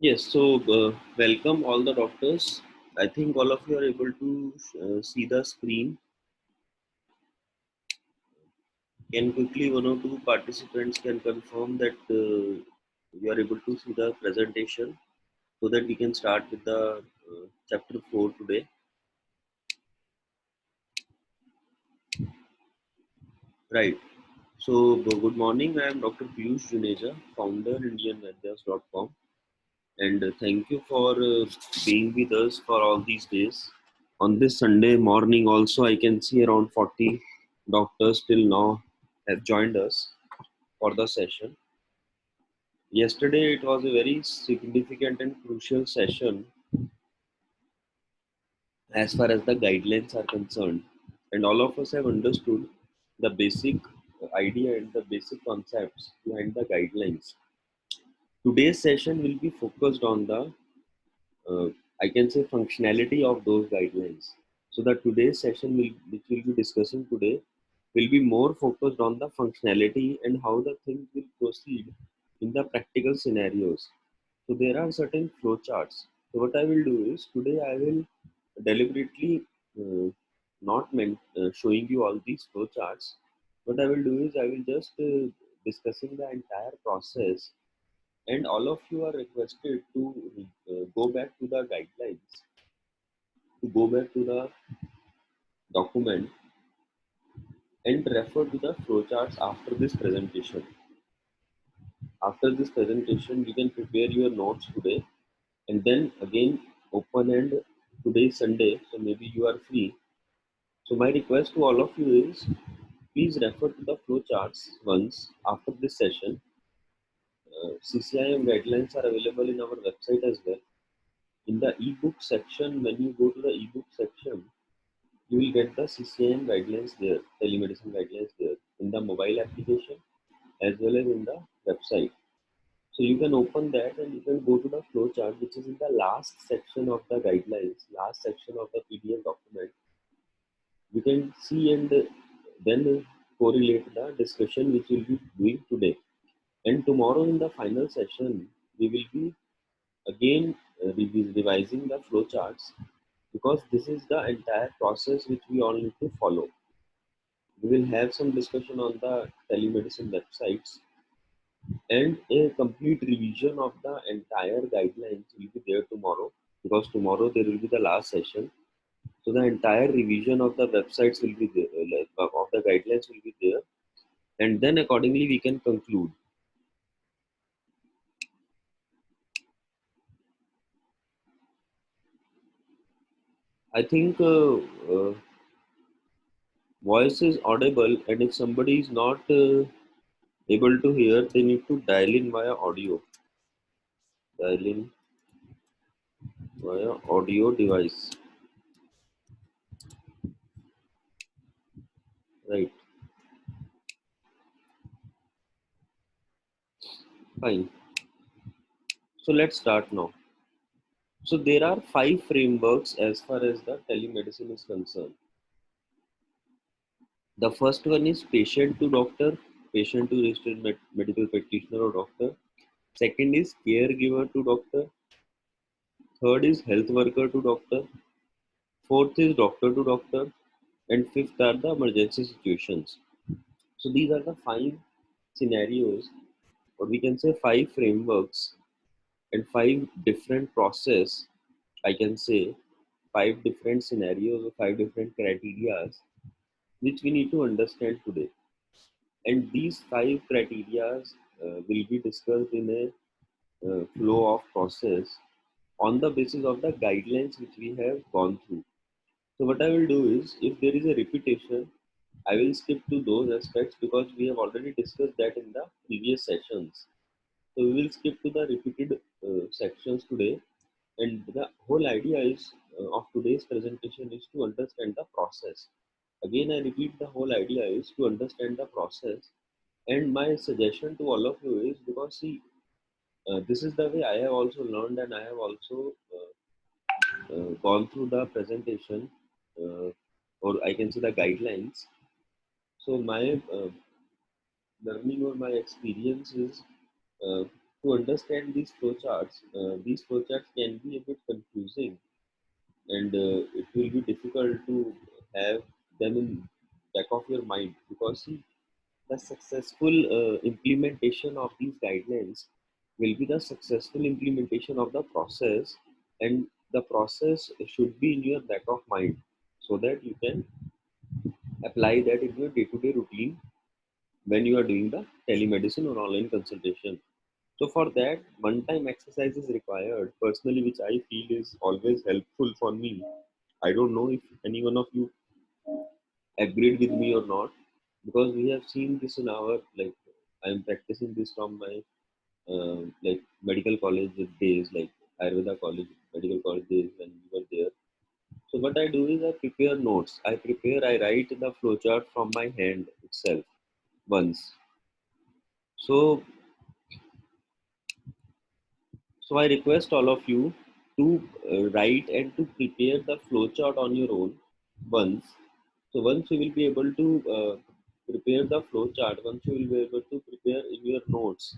Yes, so welcome all the doctors. I think all of you are able to see the screen. Can quickly one or two participants can confirm that you are able to see the presentation so that we can start with the chapter 4 today. Right. So good morning. I am Dr. Piyush Juneja, founder IndianVedas.com, and thank you for being with us for all these days. On this Sunday morning also I can see around 40 doctors till now have joined us for the session. Yesterday it was a very significant and crucial session as far as the guidelines are concerned, and all of us have understood the basic idea and the basic concepts behind the guidelines. Today's session will be focused on the uh, I can say functionality of those guidelines. So the today's session which we'll be discussing today will be more focused on the functionality and how the things will proceed in the practical scenarios. So there are certain flow charts. So what I will do is today I will deliberately not showing you all these flow charts. What I will do is I will just discussing the entire process, and all of you are requested to go back to the guidelines, to go back to the document and refer to the flowcharts after this presentation. After this presentation, you can prepare your notes today and then again open, and today is Sunday, so maybe you are free. So my request to all of you is please refer to the flowcharts once after this session. CCIM guidelines are available in our website as well. In the ebook section, when you go to the ebook section, you will get the CCIM guidelines there, telemedicine guidelines there, in the mobile application as well as in the website. So you can open that and you can go to the flow chart, which is in the last section of the guidelines, last section of the PDF document. You can see and then correlate the discussion which we'll be doing today. And tomorrow in the final session, we will be again revising the flow charts, because this is the entire process which we all need to follow. We will have some discussion on the telemedicine websites, and a complete revision of the entire guidelines will be there tomorrow, because tomorrow there will be the last session. So the entire revision of the websites will be there, of the guidelines will be there, and then accordingly we can conclude. I think voice is audible, and if somebody is not able to hear, they need to dial in via audio. Dial in via audio device. Right. Fine. So let's start now. So there are 5 frameworks as far as the telemedicine is concerned. The first one is patient to doctor, patient to registered medical practitioner or doctor. Second is caregiver to doctor. Third is health worker to doctor. Fourth is doctor to doctor. And fifth are the emergency situations. So these are the 5 scenarios, or we can say 5 frameworks, and 5 different process. I can say 5 different scenarios or 5 different criterias which we need to understand today. And these 5 criterias will be discussed in a flow of process on the basis of the guidelines which we have gone through. So what I will do is, if there is a repetition, I will skip to those aspects because we have already discussed that in the previous sessions. So we will skip to the repeated sections today, and the whole idea is of today's presentation is to understand the process. Again, I repeat, the whole idea is to understand the process. And my suggestion to all of you is, because see, this is the way I have also learned, and I have also gone through the presentation, uh, or I can say the guidelines. So my learning or my experience is to understand these flowcharts can be a bit confusing, and it will be difficult to have them in back of your mind, because see, the successful implementation of these guidelines will be the successful implementation of the process, and the process should be in your back of mind so that you can apply that in your day-to-day routine when you are doing the telemedicine or online consultation. So for that, one-time exercise is required personally, which I feel is always helpful for me. I don't know if any one of you agreed with me or not, because we have seen this in our, like, I'm practicing this from my like medical college days, like Ayurveda college, medical college days when we were there. So what I do is I prepare notes. I write the flowchart from my hand itself once. So I request all of you to write and to prepare the flowchart on your own once. So once you will be able to prepare the flowchart, once you will be able to prepare in your notes,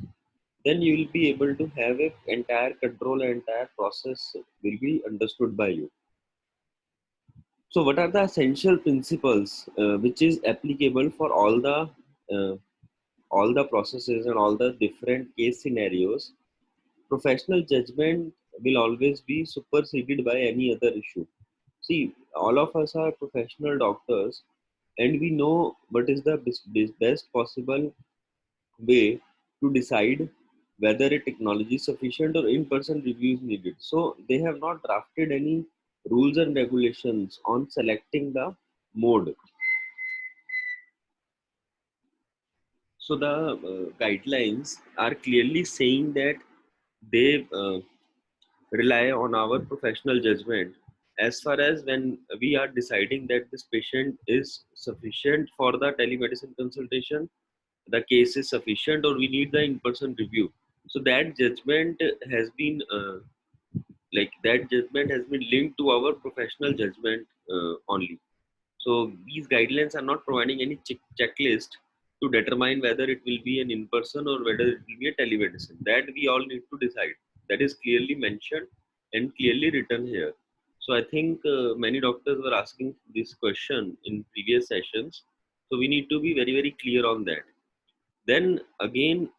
then you will be able to have a entire control, entire process will be understood by you. So what are the essential principles which is applicable for uh, all the processes and all the different case scenarios? Professional judgment will always be superseded by any other issue. See, all of us are professional doctors, and we know what is the best possible way to decide whether a technology is sufficient or in-person review is needed. So they have not drafted any rules and regulations on selecting the mode. So the guidelines are clearly saying that they rely on our professional judgment as far as when we are deciding that this patient is sufficient for the telemedicine consultation, the case is sufficient, or we need the in-person review. So that judgment has been that judgment has been linked to our professional judgment only. So these guidelines are not providing any checklist to determine whether it will be an in-person or whether it will be a telemedicine. That we all need to decide. That is clearly mentioned and clearly written here. So I think many doctors were asking this question in previous sessions. So we need to be very, very clear on that. Then again,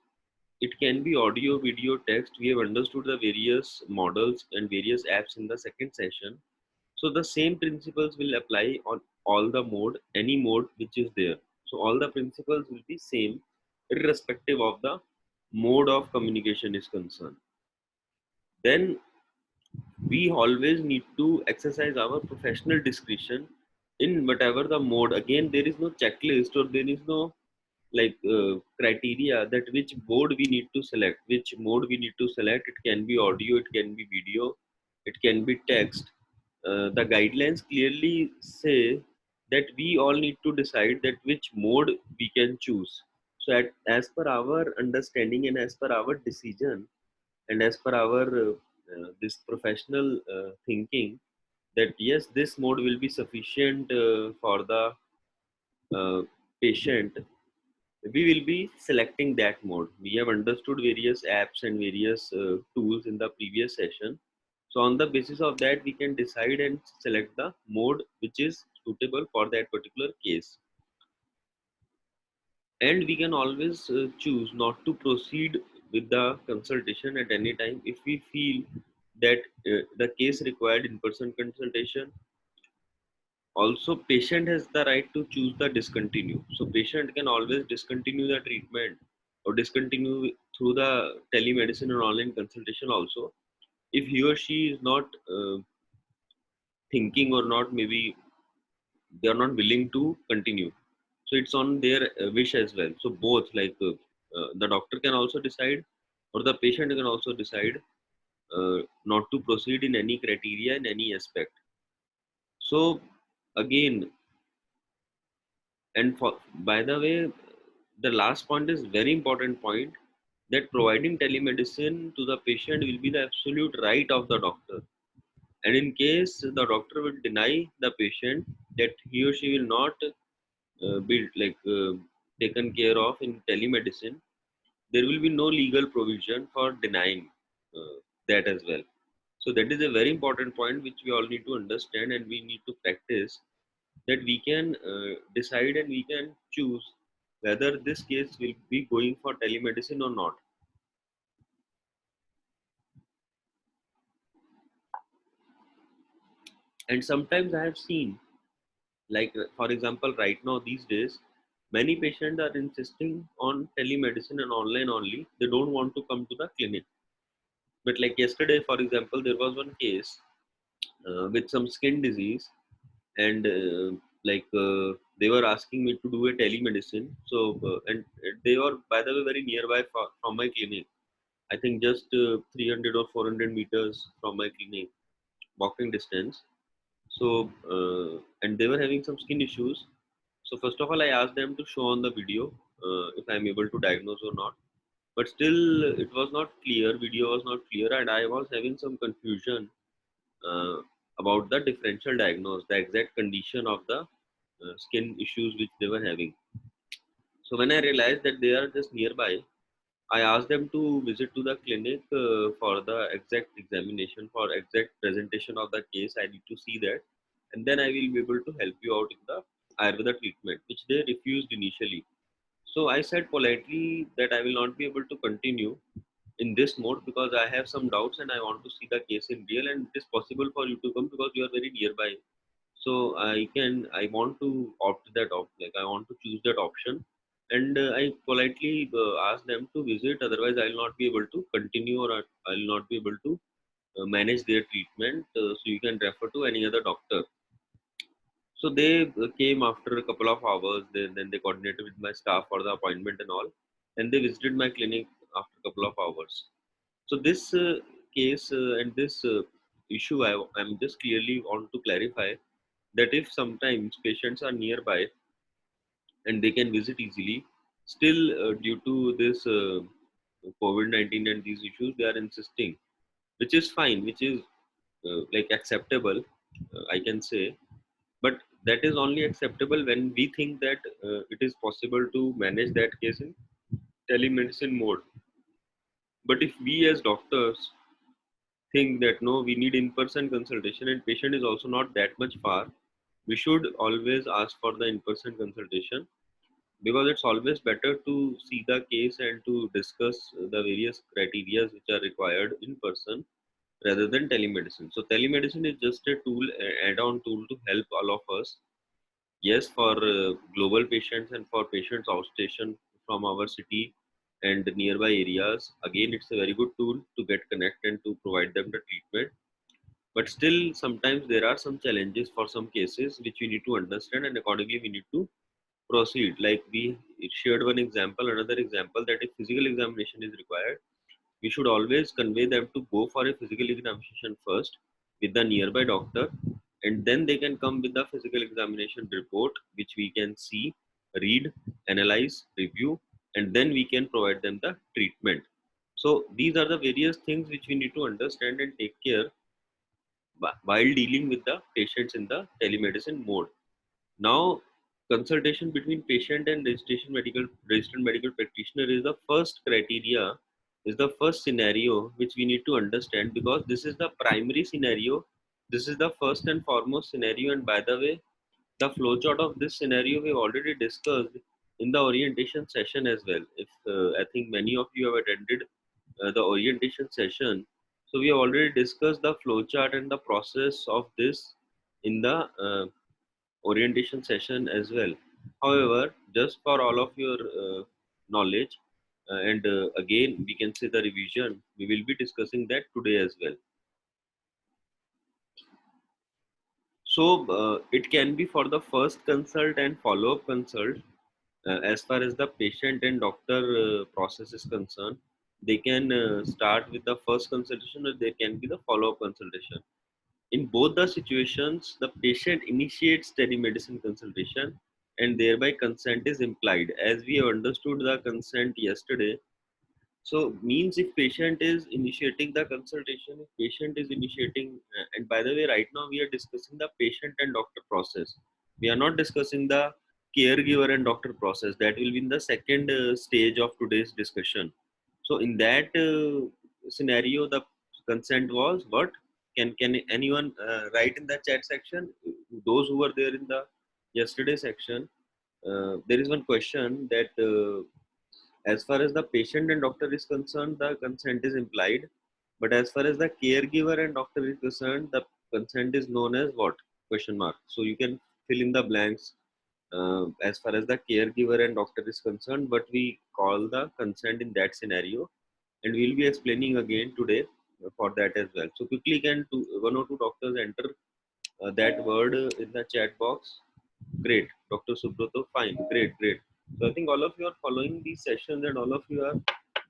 it can be audio, video, text. We have understood the various models and various apps in the second session. So the same principles will apply on all the mode, any mode which is there. So all the principles will be same irrespective of the mode of communication is concerned. Then we always need to exercise our professional discretion in whatever the mode. Again, there is no checklist, or there is no criteria that which mode we need to select, which mode we need to select. It can be audio, it can be video, it can be text. The guidelines clearly say that we all need to decide that which mode we can choose. So as per our understanding and as per our decision and as per our this professional thinking, that yes, this mode will be sufficient for the uh, patient, we will be selecting that mode. We have understood various apps and various tools in the previous session. So on the basis of that, we can decide and select the mode which is suitable for that particular case. And we can always choose not to proceed with the consultation at any time if we feel that the case required in-person consultation. Also, patient has the right to choose the discontinue. So patient can always discontinue the treatment or discontinue through the telemedicine or online consultation also, if he or she is not thinking, or not, maybe they are not willing to continue. So it's on their wish as well. So both, the doctor can also decide, or the patient can also decide not to proceed in any criteria in any aspect. So again, and for, by the way, the last point is very important point, that providing telemedicine to the patient will be the absolute right of the doctor. And in case the doctor will deny the patient that he or she will not be taken care of in telemedicine, there will be no legal provision for denying that as well. So that is a very important point which we all need to understand and we need to practice, that we can decide and we can choose whether this case will be going for telemedicine or not. And sometimes I have seen, like for example, right now these days, many patients are insisting on telemedicine and online only. They don't want to come to the clinic. But like yesterday, for example, there was one case with some skin disease, and they were asking me to do a telemedicine. So and they were, by the way, very nearby from my clinic. I think just 300 or 400 meters from my clinic, walking distance. So and they were having some skin issues. So first of all, I asked them to show on the video if I'm able to diagnose or not. But still, it was not clear. Video was not clear, and I was having some confusion uh, about the differential diagnosis, the exact condition of the skin issues which they were having. So when I realized that they are just nearby, I asked them to visit to the clinic for the exact examination, for exact presentation of the case. I need to see that, and then I will be able to help you out in the Ayurveda treatment, which they refused initially. So I said politely that I will not be able to continue in this mode because I have some doubts and I want to see the case in real, and it is possible for you to come because you are very nearby. So I want to opt that off, like I want to choose that option. And I politely ask them to visit, otherwise I will not be able to continue, or I will not be able to manage their treatment, so you can refer to any other doctor. So they came after a couple of hours. Then they coordinated with my staff for the appointment and all, and they visited my clinic after a couple of hours. So this case and this issue, I'm just clearly want to clarify that if sometimes patients are nearby and they can visit easily, still due to this COVID-19 and these issues, they are insisting, which is fine, which is like acceptable, I can say. But that is only acceptable when we think that it is possible to manage that case in telemedicine mode. But if we as doctors think that no, we need in-person consultation and patient is also not that much far, we should always ask for the in-person consultation, because it's always better to see the case and to discuss the various criteria which are required in person rather than telemedicine. So telemedicine is just a tool, add-on tool to help all of us. Yes, for global patients and for patients outstation from our city and nearby areas, again, it's a very good tool to get connect and to provide them the treatment. But still, sometimes there are some challenges for some cases which we need to understand, and accordingly, we need to proceed. Like we shared one example, another example, that if physical examination is required, we should always convey them to go for a physical examination first with the nearby doctor, and then they can come with the physical examination report, which we can see, read, analyze, review, and then we can provide them the treatment. So these are the various things which we need to understand and take care while dealing with the patients in the telemedicine mode. Now, consultation between patient and registered medical practitioner is the first criteria, is the first scenario which we need to understand, because this is the primary scenario. This is the first and foremost scenario. And by the way, the flowchart of this scenario we already discussed in the orientation session as well. If I think many of you have attended the orientation session, so we have already discussed the flowchart and the process of this in the orientation session as well. However, just for all of your knowledge, and again, we can say the revision, we will be discussing that today as well. So, it can be for the first consult and follow up consult. As far as the patient and doctor process is concerned, they can start with the first consultation, or there can be the follow up consultation. In both the situations, the patient initiates telemedicine consultation and thereby consent is implied. As we have understood the consent yesterday, so means if patient is initiating the consultation, if patient is initiating, and by the way, right now we are discussing the patient and doctor process. We are not discussing the caregiver and doctor process. That will be in the second stage of today's discussion. So in that scenario, the consent was what? Can anyone write in the chat section? Those who were there in the yesterday section, there is one question that as far as the patient and doctor is concerned, the consent is implied. But as far as the caregiver and doctor is concerned, the consent is known as what? Question mark. So you can fill in the blanks as far as the caregiver and doctor is concerned, but we call the consent in that scenario, and we'll be explaining again today for that as well. So quickly, can one or two doctors enter that word in the chat box? Great, Dr. Subrato, fine, great, great. So I think all of you are following these sessions and all of you are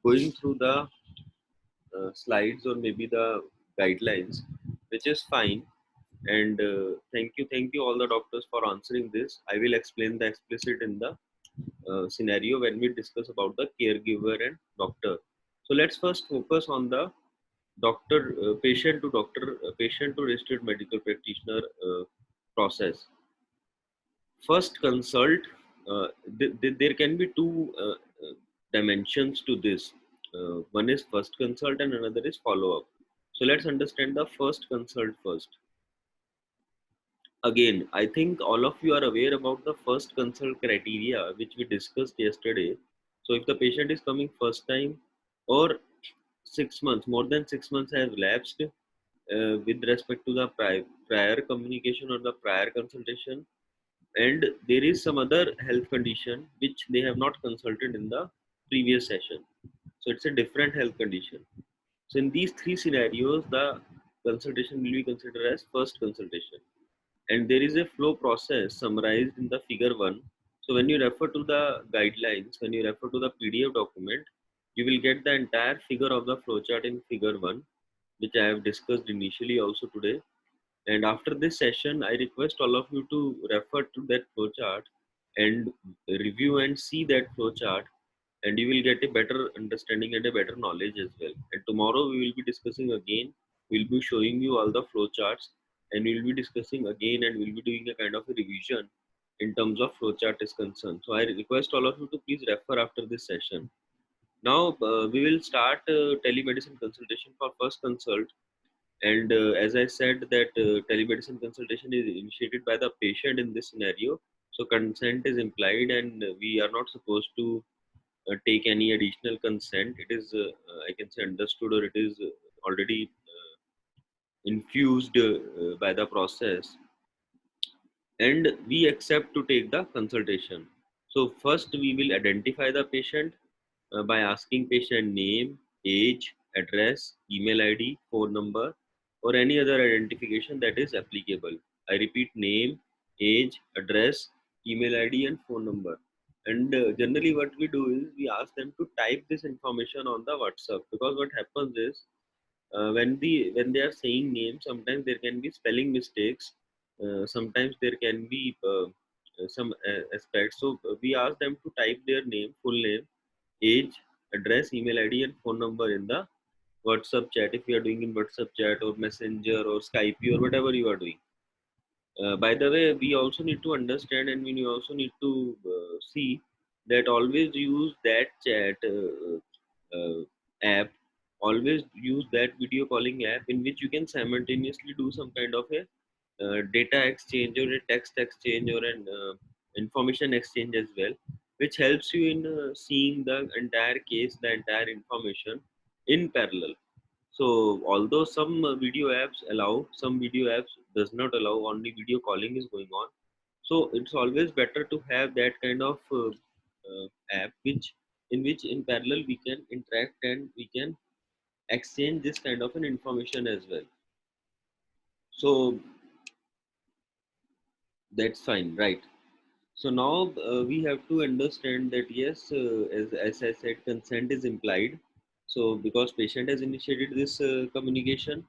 going through the slides or maybe the guidelines, which is fine. And thank you all the doctors for answering this. I will explain the explicit in the scenario when we discuss about the caregiver and doctor. So let's first focus on the patient to registered medical practitioner process. First consult. There can be two dimensions to this. One is first consult and another is follow up. So let's understand the first consult first. Again, I think all of you are aware about the first consult criteria which we discussed yesterday. So if the patient is coming first time, or 6 months, more than 6 months have lapsed with respect to the prior communication or the prior consultation, and there is some other health condition which they have not consulted in the previous session. So it's a different health condition. So in these three scenarios, the consultation will be considered as first consultation. And there is a flow process summarized in the figure 1. So when you refer to the guidelines, when you refer to the PDF document, you will get the entire figure of the flowchart in figure 1, which I have discussed initially also today. And after this session, I request all of you to refer to that flowchart and review and see that flowchart, and you will get a better understanding and a better knowledge as well. And tomorrow we will be discussing again. We'll be showing you all the flowcharts, and we'll be discussing again, and we'll be doing a kind of a revision in terms of flowchart is concerned. So I request all of you to please refer after this session. Now we will start telemedicine consultation for first consult. And as I said that telemedicine consultation is initiated by the patient in this scenario. So consent is implied, and we are not supposed to take any additional consent. It is, I can say, understood, or it is already infused by the process, and we accept to take the consultation. So first we will identify the patient by asking patient name, age, address, email ID, phone number, or any other identification that is applicable. I repeat: name, age, address, email ID, and phone number. And generally what we do is we ask them to type this information on the WhatsApp, because what happens is when they are saying names, sometimes there can be spelling mistakes, sometimes there can be some aspects. So we ask them to type their name, full name, age, address, email ID, and phone number in the WhatsApp chat, if you are doing in WhatsApp chat or Messenger or Skype or whatever you are doing. By the way, we also need to understand, and we also need to see that always use that chat app, always use that video calling app in which you can simultaneously do some kind of a data exchange or a text exchange or an information exchange as well, which helps you in seeing the entire case, the entire information in parallel. So although some video apps allow, some video apps does not allow, only video calling is going on. So it's always better to have that kind of app which in parallel we can interact and we can exchange this kind of an information as well. So that's fine, right? So now we have to understand that yes, as I said, consent is implied. So because patient has initiated this communication,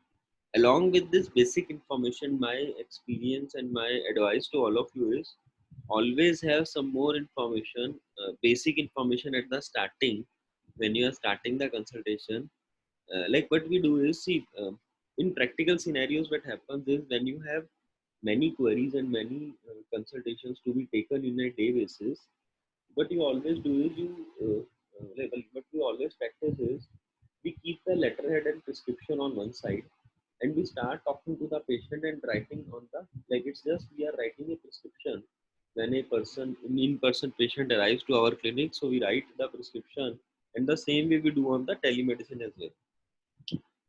along with this basic information, my experience and my advice to all of you is always have some more information, basic information at the starting when you are starting the consultation. Like what we do is see in practical scenarios, what happens is when you have many queries and many consultations to be taken in a day basis. What you always do is what we always practice is we keep the letterhead and prescription on one side, and we start talking to the patient and writing on the, like, it's just we are writing a prescription when a person, an in-person patient arrives to our clinic. So we write the prescription, and the same way we do on the telemedicine as well.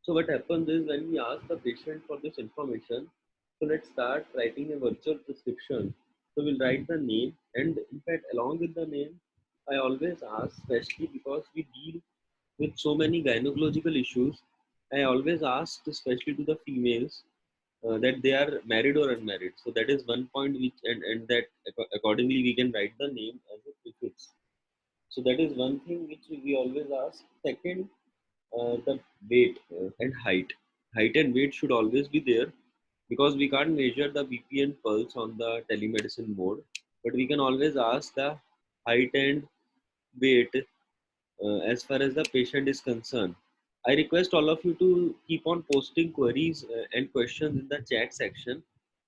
So what happens is when we ask the patient for this information, so let's start writing a virtual prescription. So we'll write the name, and in fact, along with the name, I always ask, especially because we deal with so many gynecological issues, I always ask, especially to the females, that they are married or unmarried. So that is one point which, and that accordingly we can write the name as a prefix. So that is one thing which we always ask. Second, the weight and height. Height and weight should always be there, because we can't measure the BP and pulse on the telemedicine mode, but we can always ask the height and weight as far as the patient is concerned. I request all of you to keep on posting queries and questions in the chat section.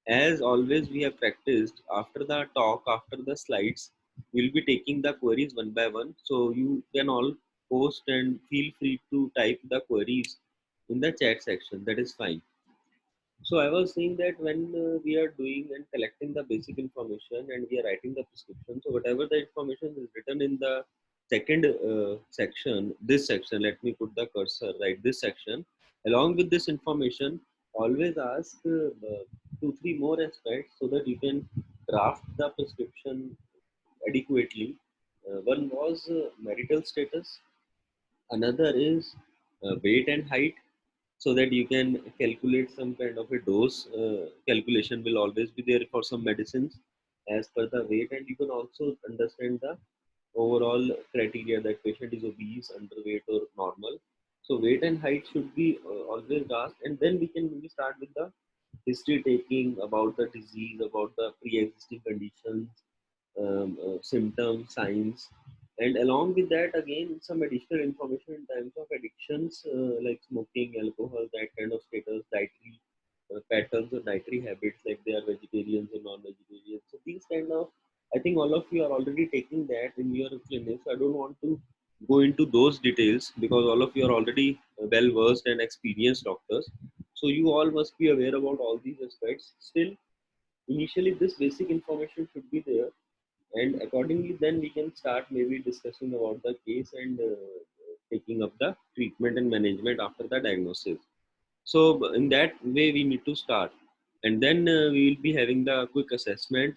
As always, we have practiced after the talk, after the slides, we'll be taking the queries one by one. So you can all post and feel free to type the queries in the chat section. That is fine. So I was saying that when we are doing and collecting the basic information and we are writing the prescription, so whatever the information is written in the second section, this section, let me put the cursor right, this section, along with this information, always ask 2 3 more aspects so that you can draft the prescription adequately. One was marital status, another is weight and height, so that you can calculate some kind of a dose. Calculation will always be there for some medicines as per the weight, and you can also understand the overall criteria that patient is obese, underweight, or normal. So weight and height should be always asked, and then we can maybe start with the history taking about the disease, about the pre-existing conditions, symptoms, signs, and along with that, again, some additional information in terms of addictions like smoking, alcohol, that kind of status, dietary patterns or dietary habits, like they are vegetarians or non-vegetarians. So these kind of, I think all of you are already taking that in your clinics. I don't want to go into those details because all of you are already well versed and experienced doctors. So you all must be aware about all these aspects. Still, initially, this basic information should be there, and accordingly then we can start maybe discussing about the case and taking up the treatment and management after the diagnosis. So in that way we need to start, and then we will be having the quick assessment.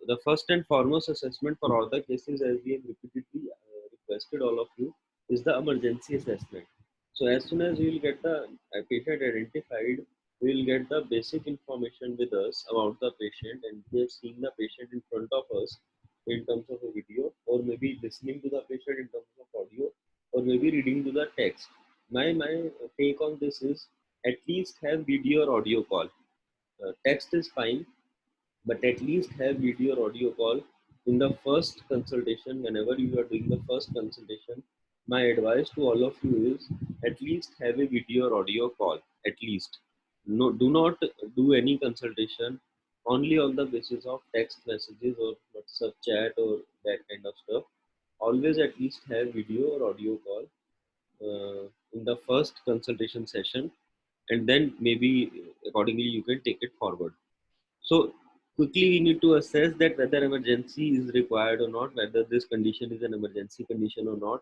The first and foremost assessment for all the cases, as we have repeatedly requested all of you, is the emergency assessment. So as soon as we will get the patient identified, we will get the basic information with us about the patient, and we have seen the patient in front of us in terms of a video, or maybe listening to the patient in terms of audio, or maybe reading to the text. My take on this is, at least have video or audio call. Text is fine, but at least have video or audio call in the first consultation. Whenever you are doing the first consultation, my advice to all of you is, at least have a video or audio call. At least, no, do not do any consultation only on the basis of text messages or WhatsApp chat or that kind of stuff. Always at least have video or audio call in the first consultation session, and then maybe accordingly you can take it forward. So quickly we need to assess that whether emergency is required or not, whether this condition is an emergency condition or not,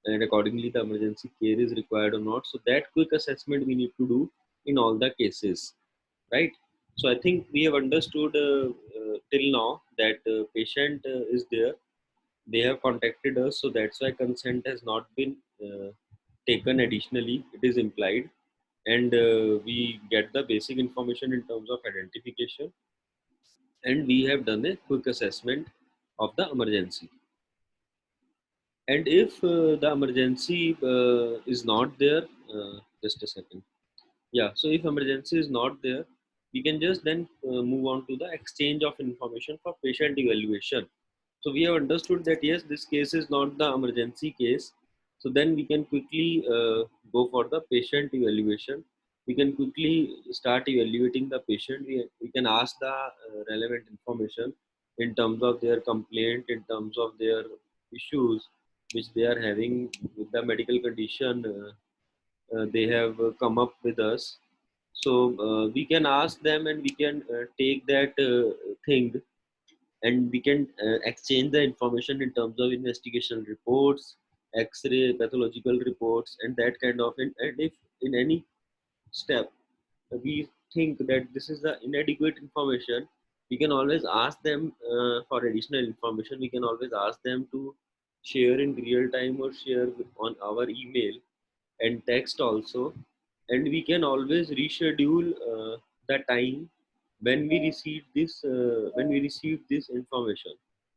and accordingly the emergency care is required or not. So that quick assessment we need to do in all the cases, right? So I think we have understood till now that patient is there, they have contacted us, so that's why consent has not been taken additionally, it is implied, and we get the basic information in terms of identification, and we have done a quick assessment of the emergency. And if the emergency is not there, just a second. Yeah, so if emergency is not there, we can just then move on to the exchange of information for patient evaluation. So we have understood that yes, this case is not the emergency case. So then we can quickly go for the patient evaluation. we can quickly start evaluating the patient. We can ask the relevant information in terms of their complaint, in terms of their issues which they are having with the medical condition they have come up with us. So we can ask them and we can take that thing, and we can exchange the information in terms of investigation reports, x-ray pathological reports, and that kind of. And if in any step we think that this is the inadequate information, we can always ask them for additional information. We can always ask them to share in real time or share on our email and text also, and we can always reschedule the time when we receive this information.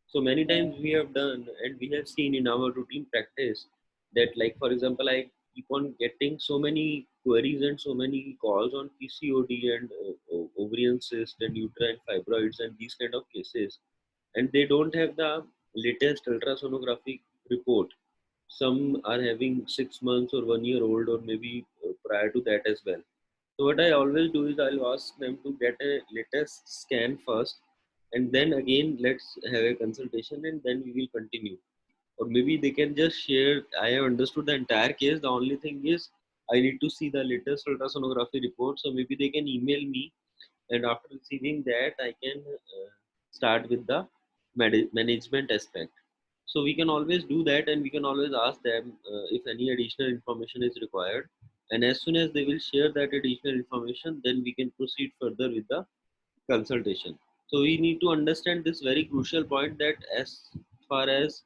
So many times we have done and we have seen in our routine practice that, like for example, I keep on getting so many queries and so many calls on PCOD and ovarian cyst and uterine fibroids and these kind of cases, and they don't have the latest ultrasonographic report. Some are having 6 months or 1 year old, or maybe prior to that as well. So what I always do is I'll ask them to get a latest scan first, and then again let's have a consultation, and then we will continue. Or maybe they can just share, I have understood the entire case, the only thing is I need to see the latest ultrasonography report. So maybe they can email me, and after receiving that I can start with the management aspect. So we can always do that, and we can always ask them if any additional information is required, and as soon as they will share that additional information, then we can proceed further with the consultation. So we need to understand this very crucial point, that as far as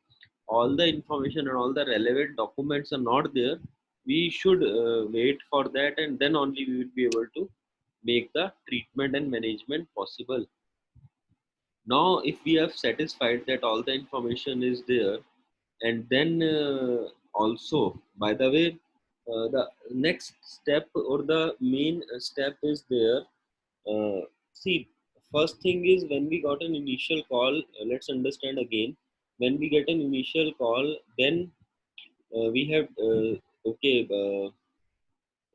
all the information and all the relevant documents are not there, we should wait for that, and then only we will be able to make the treatment and management possible. Now if we have satisfied that all the information is there, and then also, by the way, the next step or the main step is there. See, first thing is, when we got an initial call, let's understand again. When we get an initial call, then we have okay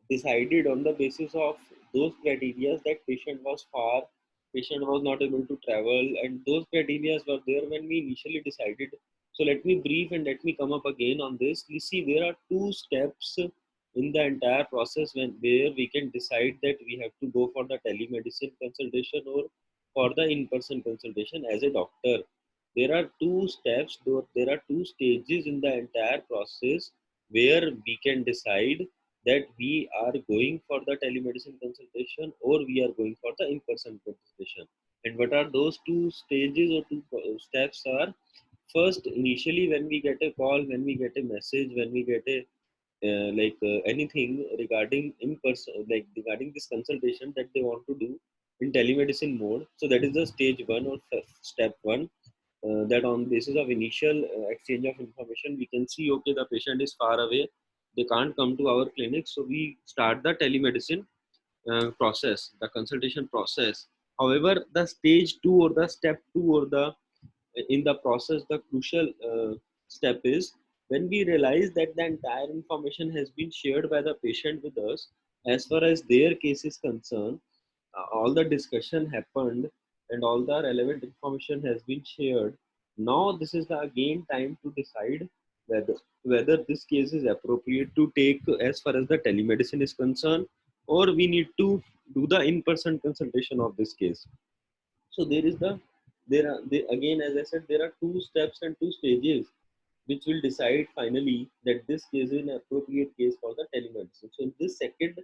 decided on the basis of those criteria that patient was far, patient was not able to travel, and those criteria were there when we initially decided. So let me brief and let me come up again on this. You see, there are two steps in the entire process when where we can decide that we have to go for the telemedicine consultation or for the in-person consultation as a doctor. There are two steps, though there are two stages in the entire process where we can decide that we are going for the telemedicine consultation or we are going for the in-person consultation. And what are those two stages or two steps are? First, initially, when we get a call, when we get a message, when we get a anything regarding in person, like regarding this consultation that they want to do in telemedicine mode. So that is the stage one or step one. That on basis of initial exchange of information, we can see, okay, the patient is far away, they can't come to our clinic, so we start the telemedicine process, the consultation process. However, the stage two or the step two or the in the process, the crucial step is when we realize that the entire information has been shared by the patient with us as far as their case is concerned. All the discussion happened and all the relevant information has been shared. Now this is the again time to decide whether this case is appropriate to take as far as the telemedicine is concerned, or we need to do the in-person consultation of this case. So there are they, again, as I said, there are two steps and two stages which will decide finally that this case is an appropriate case for the telemedicine. So in this second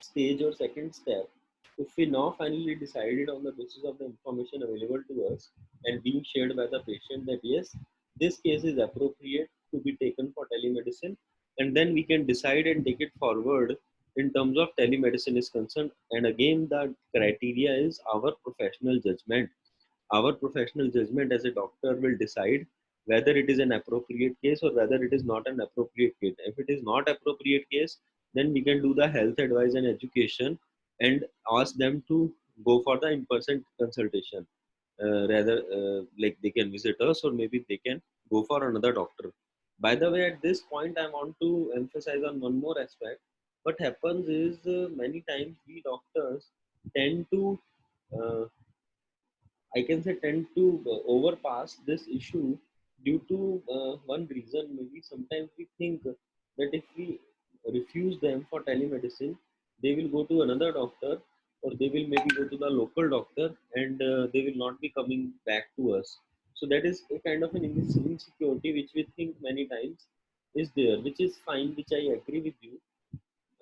stage or second step, if we now finally decided on the basis of the information available to us and being shared by the patient that yes, this case is appropriate to be taken for telemedicine, and then we can decide and take it forward in terms of telemedicine is concerned. And again, the criteria is our professional judgment. Our professional judgment as a doctor will decide whether it is an appropriate case or whether it is not an appropriate case. If it is not appropriate case, then we can do the health advice and education and ask them to go for the in-person consultation. Rather, like they can visit us or maybe they can go for another doctor. By the way, at this point, I want to emphasize on one more aspect, what happens is many times we doctors tend to uh, I can say tend to overpass this issue due to one reason. Maybe sometimes we think that if we refuse them for telemedicine, they will go to another doctor, or they will maybe go to the local doctor, and they will not be coming back to us. So that is a kind of an insecurity which we think many times is there, which is fine, which I agree with you.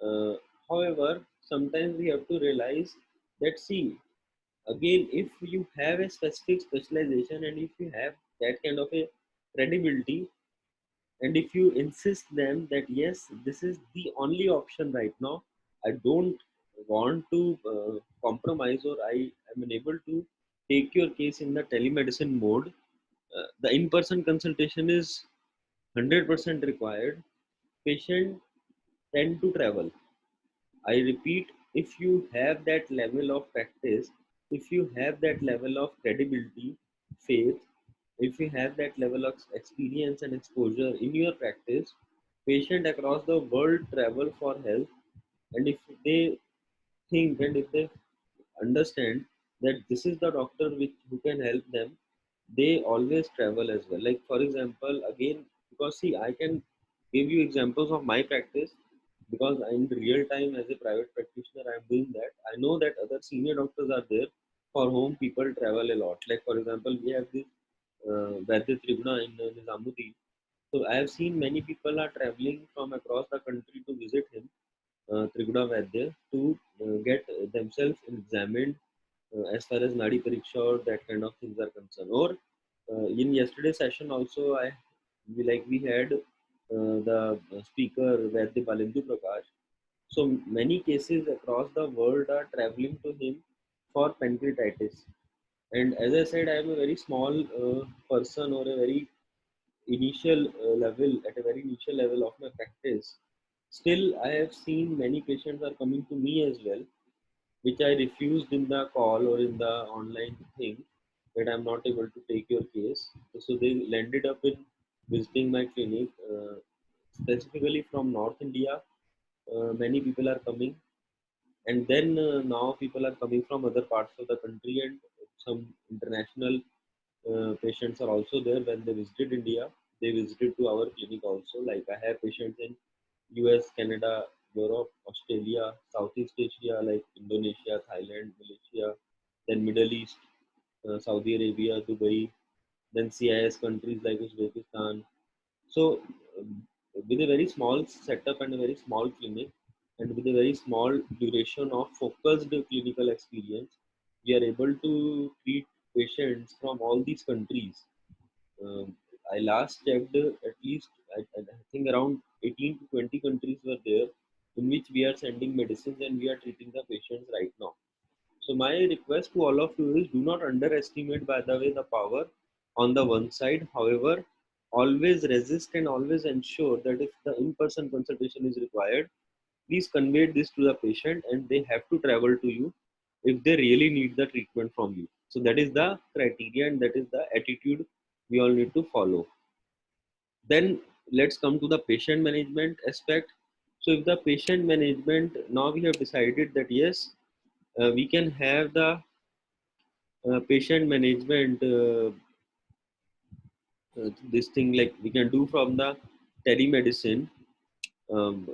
Uh, However, sometimes we have to realize that, see, again, if you have a specific specialization and if you have that kind of a credibility, and if you insist them that yes, this is the only option right now, I don't want to compromise, or I am unable to take your case in the telemedicine mode, the in-person consultation is 100% required. Patient tend to travel. I repeat, if you have that level of practice, if you have that level of credibility, faith, if you have that level of experience and exposure in your practice, patients across the world travel for help. And if they think and if they understand that this is the doctor which who can help them, they always travel as well. Like for example, again, because see, I can give you examples of my practice, because in real time as a private practitioner I am doing that. I know that other senior doctors are there for whom people travel a lot. Like for example, we have this Vaidya Tribuna in Nizamudi. So I have seen many people are traveling from across the country to visit him, Tribuna Vaidya, to get themselves examined as far as Nadi Pariksha or that kind of things are concerned. Or in yesterday's session also, we had the speaker Vaidya Balindu Prakash. So many cases across the world are traveling to him for pancreatitis. And as I said, I am a very small person, or a very at a very initial level of my practice. Still, I have seen many patients are coming to me as well, which I refused in the call or in the online thing, that I'm not able to take your case. So they landed up in visiting my clinic, specifically from North India. Many people are coming, and then now people are coming from other parts of the country, and some international patients are also there. When they visited India, they visited to our clinic also. Like I have patients in US, Canada, Europe, Australia, Southeast Asia, like Indonesia, Thailand, Malaysia, then Middle East, Saudi Arabia, Dubai, then CIS countries like Uzbekistan. So, with a very small setup and a very small clinic, and with a very small duration of focused clinical experience, we are able to treat patients from all these countries. um, I last checked, at least I think around 18 to 20 countries were there in which we are sending medicines and we are treating the patients right now. So my request to all of you is, do not underestimate, by the way, the power on the one side. However, always resist and always ensure that if the in-person consultation is required, please convey this to the patient and they have to travel to you if they really need the treatment from you. So that is the criteria and that is the attitude we all need to follow. Then let's come to the patient management aspect. So if the patient management, now we have decided that yes, we can have the patient management, this thing like we can do from the telemedicine. um,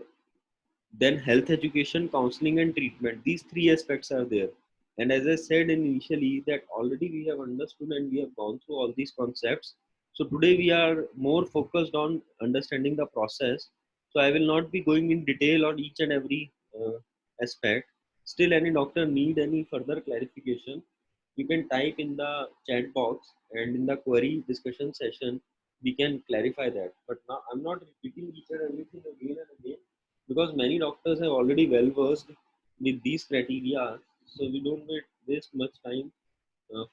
Then health education, counseling, and treatment. These three aspects are there. And as I said initially, that already we have understood and we have gone through all these concepts. So today we are more focused on understanding the process. So I will not be going in detail on each and every aspect. Still, any doctor need any further clarification, you can type in the chat box, and in the query discussion session we can clarify that. But now I'm not repeating each and everything again and again, because many doctors have already well versed with these criteria, so we don't waste much time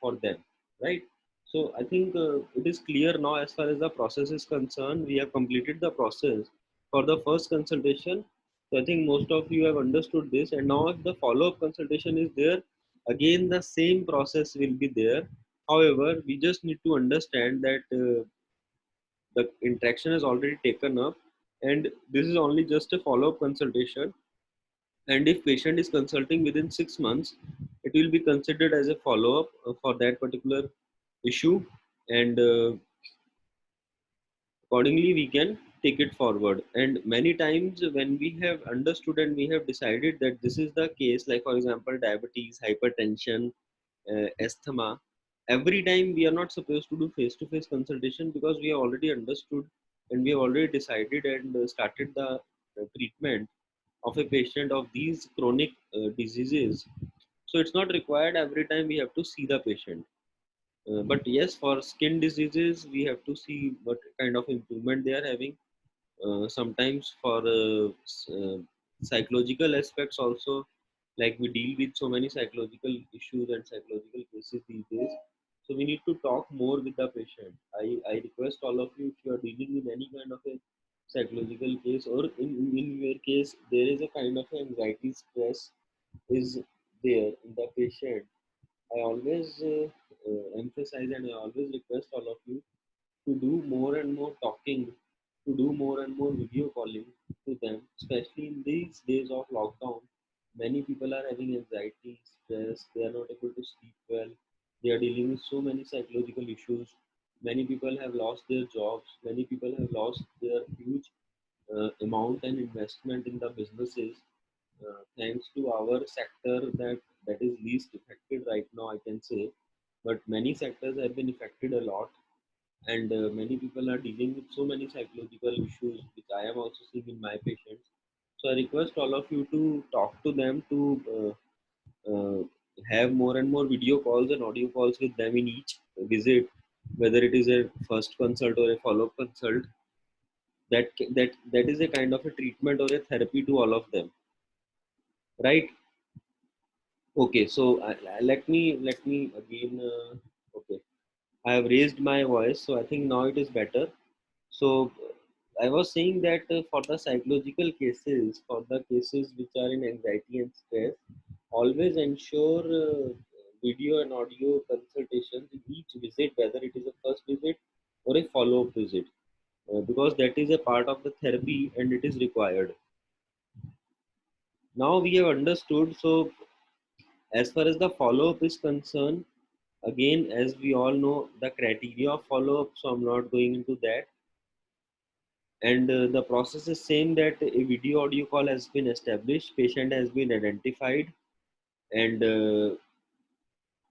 for them, right? So I think it is clear now. As far as the process is concerned, we have completed the process for the first consultation. So I think most of you have understood this, and now if the follow-up consultation is there, again the same process will be there. However, we just need to understand that the interaction has already taken up, and this is only just a follow-up consultation. And if patient is consulting within 6 months, it will be considered as a follow-up for that particular issue, and accordingly we can take it forward. And many times when we have understood and we have decided that this is the case, like for example diabetes, hypertension, asthma, every time we are not supposed to do face-to-face consultation, because we have already understood and we have already decided and started the treatment of a patient of these chronic diseases. So it's not required every time we have to see the patient. But yes, for skin diseases, we have to see what kind of improvement they are having. Sometimes for psychological aspects also, like we deal with so many psychological issues and psychological cases these days. So we need to talk more with the patient. I request all of you, if you are dealing with any kind of a psychological case, or in your case there is a kind of anxiety stress is there in the patient, I always emphasize and I always request all of you to do more and more talking, to do more and more video calling to them, especially in these days of lockdown. Many people are having anxiety, stress, they are not able to sleep well, they are dealing with so many psychological issues. Many people have lost their jobs, many people have lost their huge amount and investment in the businesses. Thanks to our sector that is least affected right now, I can say, but many sectors have been affected a lot, and many people are dealing with so many psychological issues, which I am also seeing in my patients. So I request all of you to talk to them, to have more and more video calls and audio calls with them in each visit, whether it is a first consult or a follow-up consult. That is a kind of a treatment or a therapy to all of them, right? Okay, so let me again. Okay, I have raised my voice, so I think now it is better. So I was saying that for the psychological cases, for the cases which are in anxiety and stress, always ensure video and audio consultations in each visit, whether it is a first visit or a follow-up visit, because that is a part of the therapy and it is required. Now we have understood. So as far as the follow-up is concerned, again, as we all know, the criteria of follow-up, so I'm not going into that. And the process is same, that a video audio call has been established, patient has been identified, and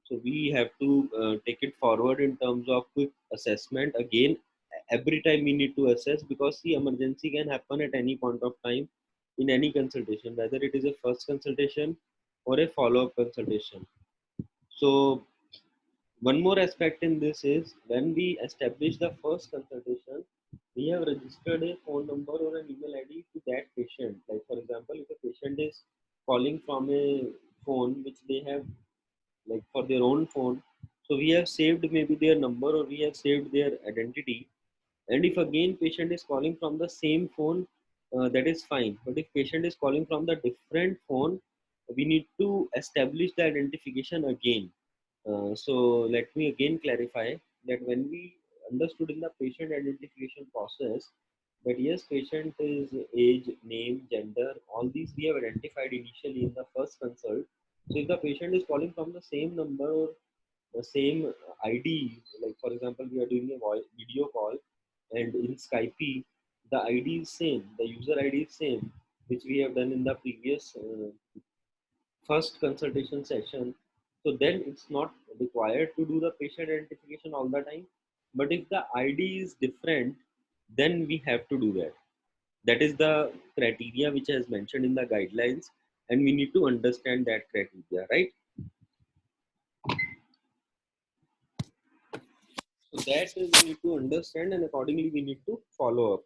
so we have to take it forward in terms of quick assessment. Again, every time we need to assess, because the emergency can happen at any point of time in any consultation, whether it is a first consultation or a follow-up consultation. So one more aspect in this is, when we establish the first consultation, we have registered a phone number or an email ID to that patient. Like for example, if a patient is calling from a phone which they have, like for their own phone, so we have saved maybe their number or we have saved their identity. And if again patient is calling from the same phone, that is fine. But if patient is calling from the different phone, we need to establish the identification again. So let me again clarify that when we understood in the patient identification process that yes, patient is age, name, gender, all these we have identified initially in the first consult. So if the patient is calling from the same number or the same ID, like for example, we are doing a voice video call, and in Skype, the ID is same, the user ID is same, which we have done in the previous first consultation session. So then it's not required to do the patient identification all the time. But if the ID is different, then we have to do that. That is the criteria which is mentioned in the guidelines, and we need to understand that criteria, right? So that we need to understand, and accordingly we need to follow up.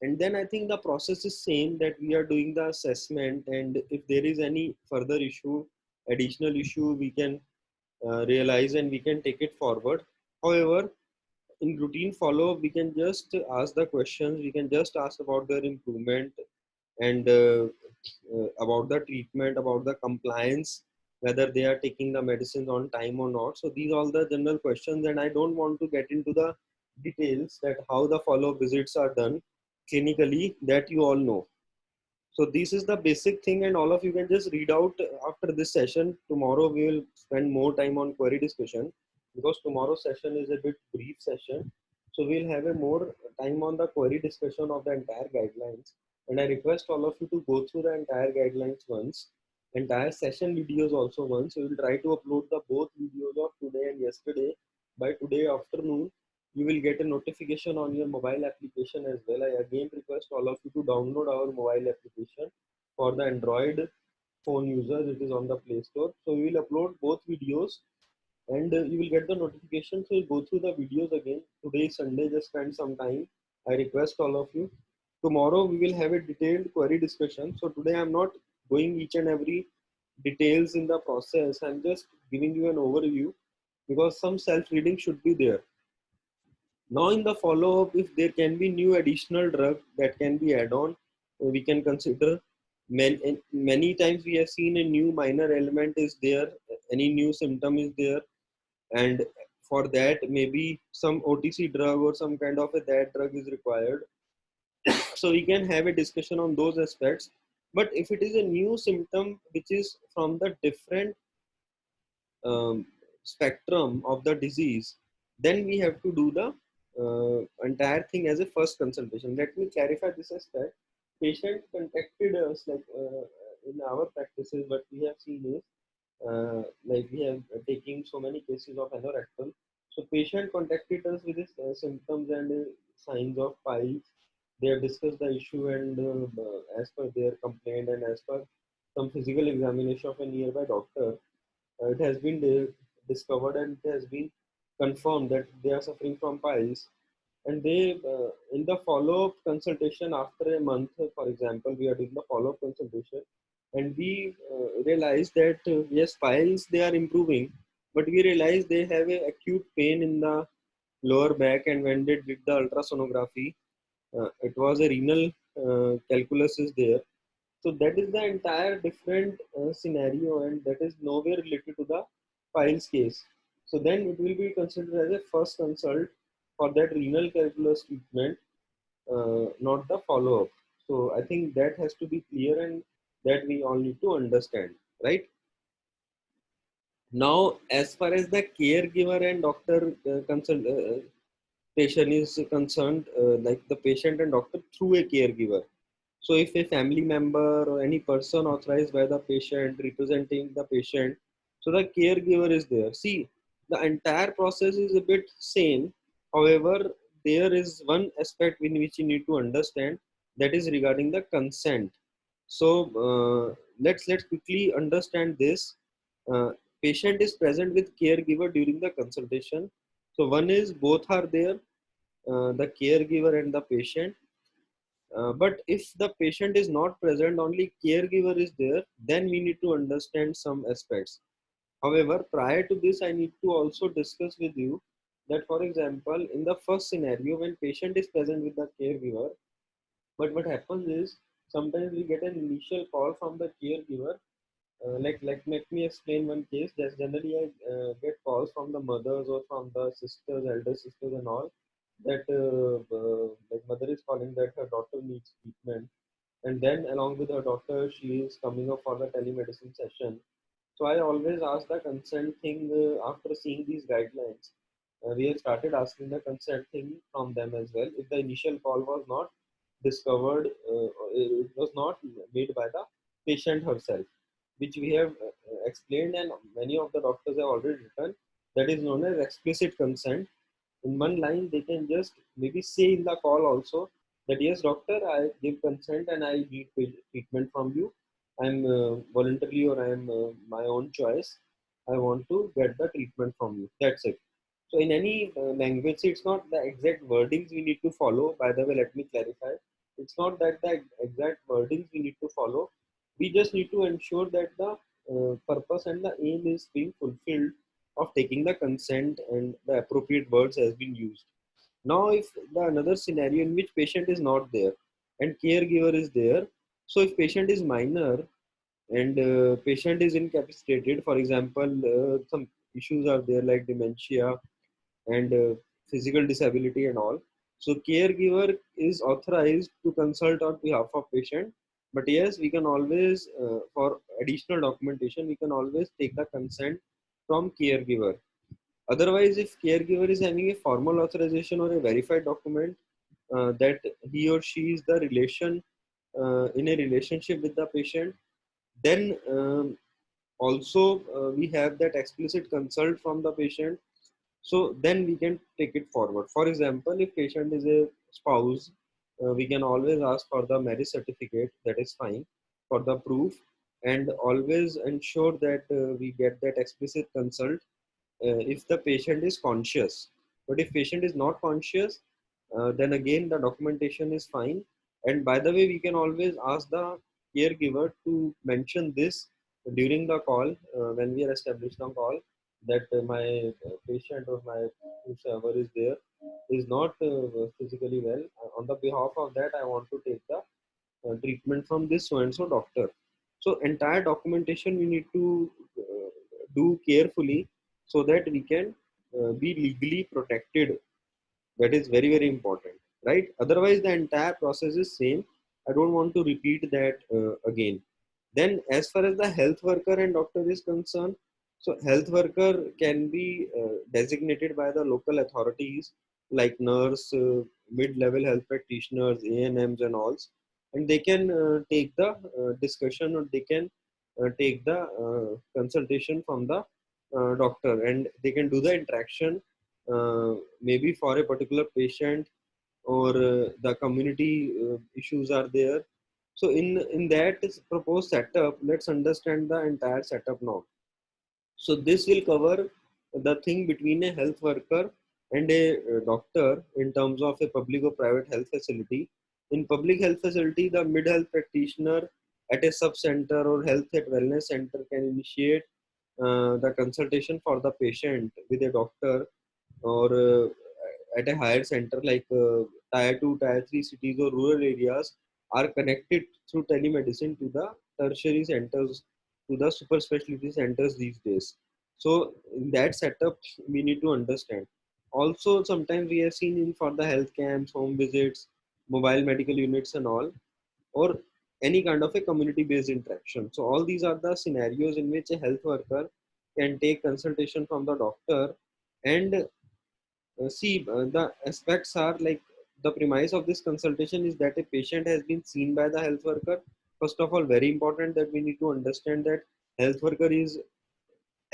And then I think the process is same, that we are doing the assessment, and if there is any further issue, additional issue, we can realize and we can take it forward. However, in routine follow, we can just ask the questions, we can just ask about their improvement, and about the treatment, about the compliance, whether they are taking the medicines on time or not. So these are all the general questions, and I don't want to get into the details that how the follow visits are done clinically, that you all know. So this is the basic thing, and all of you can just read out after this session. Tomorrow we will spend more time on query discussion, because tomorrow's session is a bit brief session. So we'll have a more time on the query discussion of the entire guidelines. And I request all of you to go through the entire guidelines once, entire session videos also once. We will try to upload the both videos of today and yesterday by today afternoon. You will get a notification on your mobile application as well. I again request all of you to download our mobile application for the Android phone users. It is on the Play Store. So we will upload both videos, and you will get the notification. So you go through the videos again. Today is Sunday, just spend some time. I request all of you. Tomorrow we will have a detailed query discussion. So today I'm not going each and every details in the process. I'm just giving you an overview, because some self-reading should be there. Now in the follow-up, if there can be new additional drug that can be add on, we can consider. Many times we have seen a new minor element is there, any new symptom is there, and for that maybe some OTC drug or some kind of a that drug is required. So we can have a discussion on those aspects. But if it is a new symptom which is from the different spectrum of the disease, then we have to do the entire thing as a first consultation. Let me clarify this aspect. Patient contacted us, like in our practices, what we have seen is like we have taking so many cases of anorectal. So patient contacted us with his symptoms and signs of piles. They have discussed the issue, and as per their complaint and as per some physical examination of a nearby doctor, it has been discovered and it has been confirmed that they are suffering from piles. And they, in the follow-up consultation after a month, for example, we are doing the follow-up consultation, and we realize that yes, piles they are improving, but we realize they have a acute pain in the lower back, and when they did the ultrasonography, it was a renal calculus is there. So that is the entire different scenario, and that is nowhere related to the files case. So then it will be considered as a first consult for that renal calculus treatment, not the follow-up. So I think that has to be clear, and that we all need to understand, right? Now, as far as the caregiver and doctor patient is concerned, like the patient and doctor through a caregiver. So if a family member or any person authorized by the patient representing the patient, so the caregiver is there. See, the entire process is a bit same. However, there is one aspect in which you need to understand, that is regarding the consent. So let's quickly understand this. Uh, Patient is present with caregiver during the consultation. So one is both are there, the caregiver and the patient. But if the patient is not present, only caregiver is there, then we need to understand some aspects. However, prior to this, I need to also discuss with you that, for example, in the first scenario, when patient is present with the caregiver, but what happens is sometimes we get an initial call from the caregiver. Like let me explain one case. That generally I get calls from the mothers or from the sisters, elder sisters, and all, that like mother is calling that her daughter needs treatment, and then along with her daughter she is coming up for the telemedicine session. So I always ask the consent thing after seeing these guidelines. We have started asking the consent thing from them as well. If the initial call was not discovered, it was not made by the patient herself, which we have explained, and many of the doctors have already written, that is known as explicit consent. In one line, they can just maybe say in the call also that yes, doctor, I give consent and I need treatment from you. I'm voluntarily, or I'm my own choice. I want to get the treatment from you. That's it. So in any language, it's not the exact wordings we need to follow. By the way, let me clarify. It's not that the exact wordings we need to follow. We just need to ensure that the purpose and the aim is being fulfilled of taking the consent, and the appropriate words has been used. Now, if the another scenario in which patient is not there and caregiver is there, so if patient is minor and patient is incapacitated, for example, some issues are there like dementia and physical disability and all. So caregiver is authorized to consult on behalf of patient, But yes, we can always, for additional documentation, we can always take the consent from caregiver. Otherwise, if caregiver is having a formal authorization or a verified document that he or she is the relation in a relationship with the patient, then also we have that explicit consult from the patient, so then we can take it forward. For example, if patient is a spouse, we can always ask for the marriage certificate, that is fine, for the proof, and always ensure that we get that explicit consult if the patient is conscious. But if patient is not conscious, then again the documentation is fine. And by the way, we can always ask the caregiver to mention this during the call, when we are established on call, that my patient or my whoever is there is not physically well. On the behalf of that, I want to take the treatment from this so and so doctor. So entire documentation we need to do carefully so that we can be legally protected. That is very very important, right? Otherwise the entire process is same. I don't want to repeat that again. Then as far as the health worker and doctor is concerned, so health worker can be designated by the local authorities like nurse, mid-level health practitioners, ANMs and all, and they can take the discussion, or they can take the consultation from the doctor, and they can do the interaction maybe for a particular patient, or the community issues are there. So in that proposed setup, let's understand the entire setup now. So this will cover the thing between a health worker and a doctor in terms of a public or private health facility. In public health facility, the mid health practitioner at a sub center or health at wellness center can initiate the consultation for the patient with a doctor, or at a higher center like tier 2, tier 3 cities or rural areas are connected through telemedicine to the tertiary centers, to the super specialty centers these days. So in that setup, we need to understand. Also, sometimes we have seen in for the health camps, home visits, mobile medical units and all, or any kind of a community based interaction. So all these are the scenarios in which a health worker can take consultation from the doctor. And see, the aspects are like, the premise of this consultation is that a patient has been seen by the health worker. First of all, very important that we need to understand that health worker is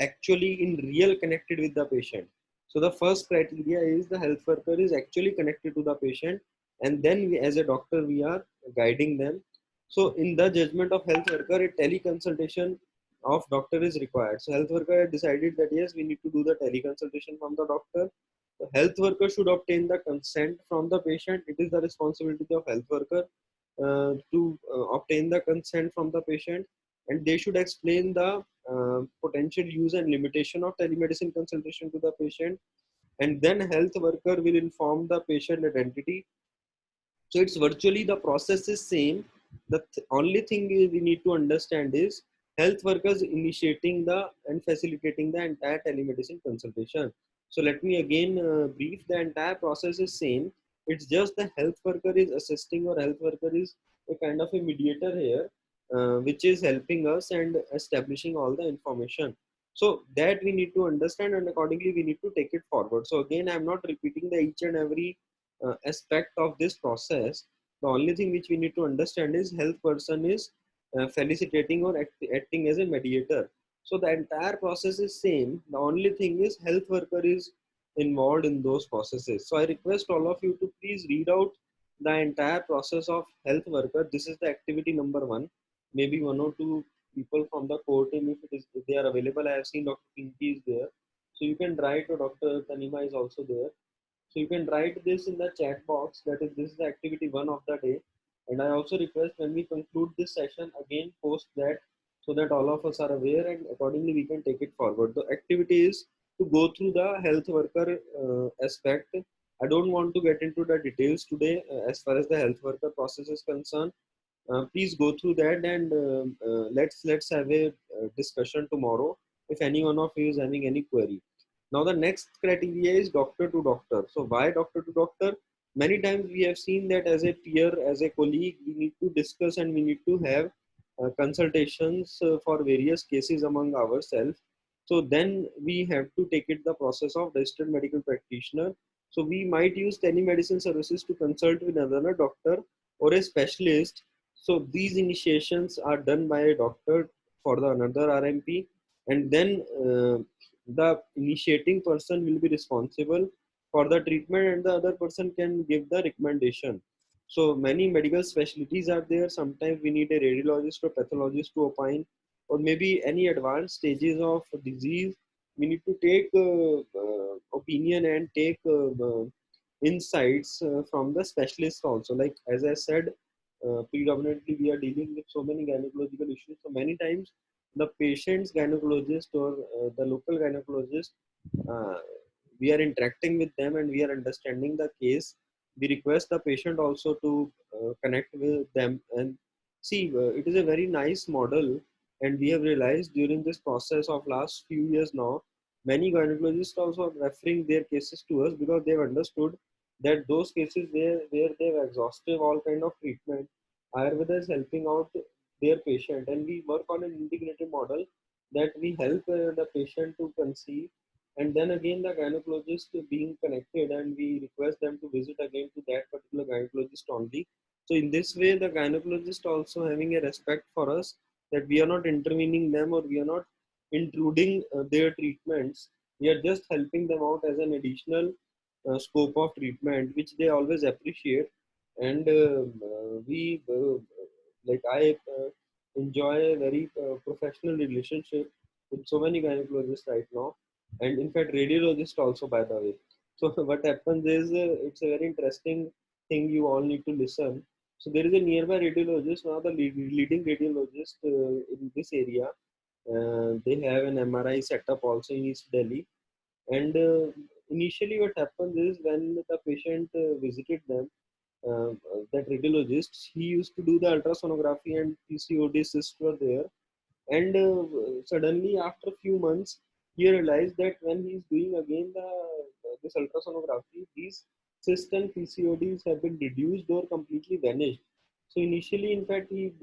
actually in real connected with the patient. So the first criteria is the health worker is actually connected to the patient, and then we, as a doctor, we are guiding them. So in the judgment of health worker, a teleconsultation of doctor is required. So health worker had decided that yes, we need to do the teleconsultation from the doctor. The health worker should obtain the consent from the patient. It is the responsibility of health worker to obtain the consent from the patient, and they should explain the potential use and limitation of telemedicine consultation to the patient, and then health worker will inform the patient identity. So it's virtually the process is same. The only thing we need to understand is health workers initiating the and facilitating the entire telemedicine consultation. So let me again brief. The entire process is same. It's just the health worker is assisting, or health worker is a kind of a mediator here, which is helping us and establishing all the information. So that we need to understand, and accordingly we need to take it forward. So again, I'm not repeating the each and every aspect of this process. The only thing which we need to understand is health person is felicitating or acting as a mediator. So the entire process is same. The only thing is health worker is involved in those processes. So I request all of you to please read out the entire process of health worker. This is the activity number one. Maybe one or two people from the core team, if they are available. I have seen Dr. Pinky is there. So you can write, or Dr. Tanima is also there. So you can write this in the chat box. That is, this is the activity one of the day. And I also request when we conclude this session, again post that so that all of us are aware, and accordingly we can take it forward. The activity is to go through the health worker aspect. I don't want to get into the details today as far as the health worker process is concerned. Please go through that, and let's have a discussion tomorrow if any one of you is having any query. Now the next criteria is doctor to doctor. So why doctor to doctor? many times we have seen that as a peer, as a colleague, we need to discuss and we need to have consultations for various cases among ourselves. So then we have to take it the process of registered medical practitioner. So we might use telemedicine services to consult with another doctor or a specialist. So these initiations are done by a doctor for the another RMP, and then the initiating person will be responsible for the treatment, and the other person can give the recommendation. So many medical specialties are there. Sometimes we need a radiologist or pathologist to opine, or maybe any advanced stages of disease. We need to take opinion and take insights from the specialists also. Like as I said, predominantly we are dealing with so many gynecological issues. So many times the patient's gynecologist or the local gynecologist, uh, we are interacting with them and we are understanding the case. We request the patient also to connect with them and see. It is a very nice model, and we have realized during this process of last few years now, many gynecologists also are referring their cases to us because they've understood that those cases where they've exhausted all kind of treatment, Ayurveda is helping out their patient, and we work on an integrated model that we help the patient to conceive, and then again the gynecologist being connected, and we request them to visit again to that particular gynecologist only. So in this way, the gynecologist also having a respect for us, that we are not intervening them or we are not intruding their treatments. We are just helping them out as an additional scope of treatment, which they always appreciate. And we like I enjoy a very professional relationship with so many gynecologists right now, and in fact radiologists also, by the way. So what happens is, it's a very interesting thing, you all need to listen. So there is a nearby radiologist now, the leading radiologist in this area. They have an MRI setup also in East Delhi, and initially what happens is, when the patient visited them, that radiologist, he used to do the ultrasonography and PCOD cysts were there. And suddenly after a few months, he realized that when he's doing again this ultrasonography, these cysts and PCODs have been reduced or completely vanished. So initially, in fact, he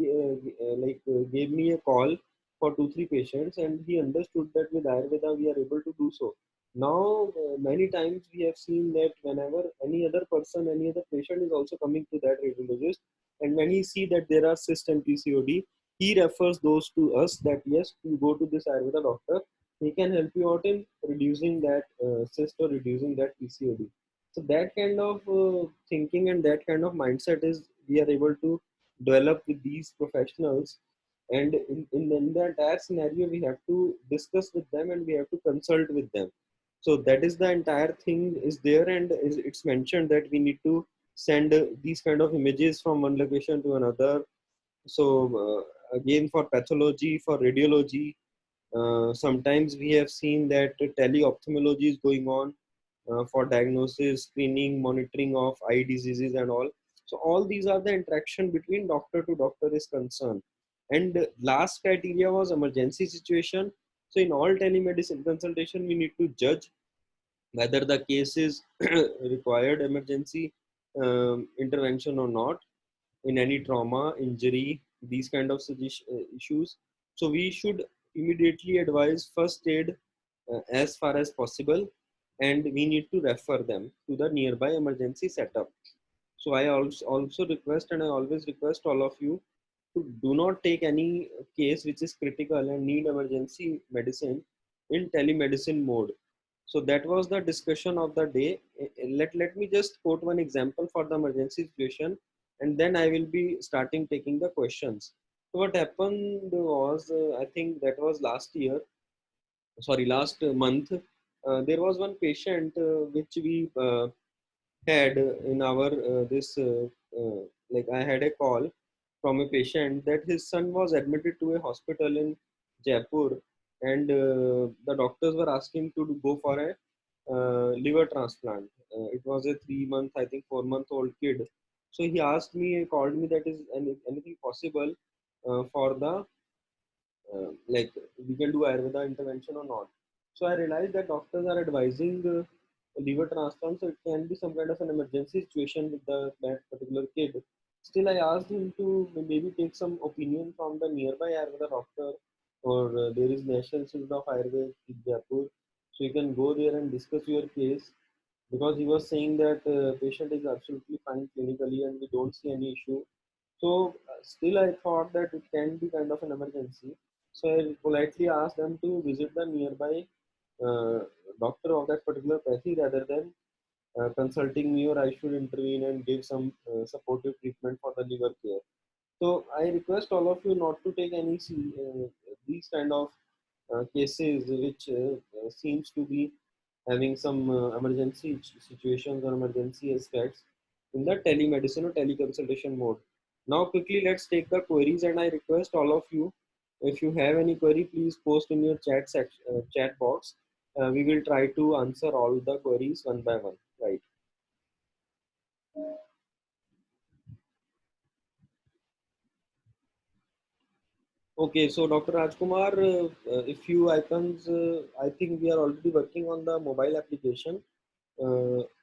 gave me a call for 2 3 patients, and he understood that with Ayurveda we are able to do so. Now many times we have seen that whenever any other person, any other patient is also coming to that radiologist, and when he see that there are cyst and PCOD, he refers those to us, that yes, you go to this Ayurveda doctor, he can help you out in reducing that cyst or reducing that PCOD. So that kind of thinking and that kind of mindset is we are able to develop with these professionals. And in the entire scenario, we have to discuss with them and we have to consult with them. So that is the entire thing is there, and it's mentioned that we need to send these kind of images from one location to another. So again, for pathology, for radiology, sometimes we have seen that teleophthalmology is going on for diagnosis, screening, monitoring of eye diseases and all. So all these are the interaction between doctor to doctor is concerned. And last criteria was emergency situation. So in all telemedicine consultation, we need to judge whether the case is required emergency intervention or not, in any trauma, injury, these kind of issues. So we should immediately advise first aid as far as possible, and we need to refer them to the nearby emergency setup. So I also request, and I always request all of you to do not take any case which is critical and need emergency medicine in telemedicine mode. So that was the discussion of the day. Let me just quote one example for the emergency situation, and then I will be starting taking the questions. So what happened was, I think that was last year, sorry, last month. There was one patient which we had in our this like I had a call from a patient that his son was admitted to a hospital in Jaipur, and the doctors were asking to go for a liver transplant. It was a 3 month, I think 4 month old kid. So he asked me, he called me, that is anything possible for the like we can do Ayurveda intervention or not. So I realized that doctors are advising liver transplant, so it can be some kind of an emergency situation with that particular kid. Still, I asked him to maybe take some opinion from the nearby Ayurveda doctor, or there is National Institute of Ayurveda in Jaipur, so you can go there and discuss your case, because he was saying that patient is absolutely fine clinically and we don't see any issue. So still I thought that it can be kind of an emergency. So I politely asked them to visit the nearby uh, doctor of that particular pathy rather than consulting me, or I should intervene and give some supportive treatment for the liver care. So I request all of you not to take any these kind of cases which seems to be having some emergency situations or emergency aspects in the telemedicine or teleconsultation mode. Now quickly let's take the queries, and I request all of you, if you have any query, please post in your chat box. We will try to answer all the queries one by one. Right. Okay, so Dr. Rajkumar, a few icons, I think we are already working on the mobile application.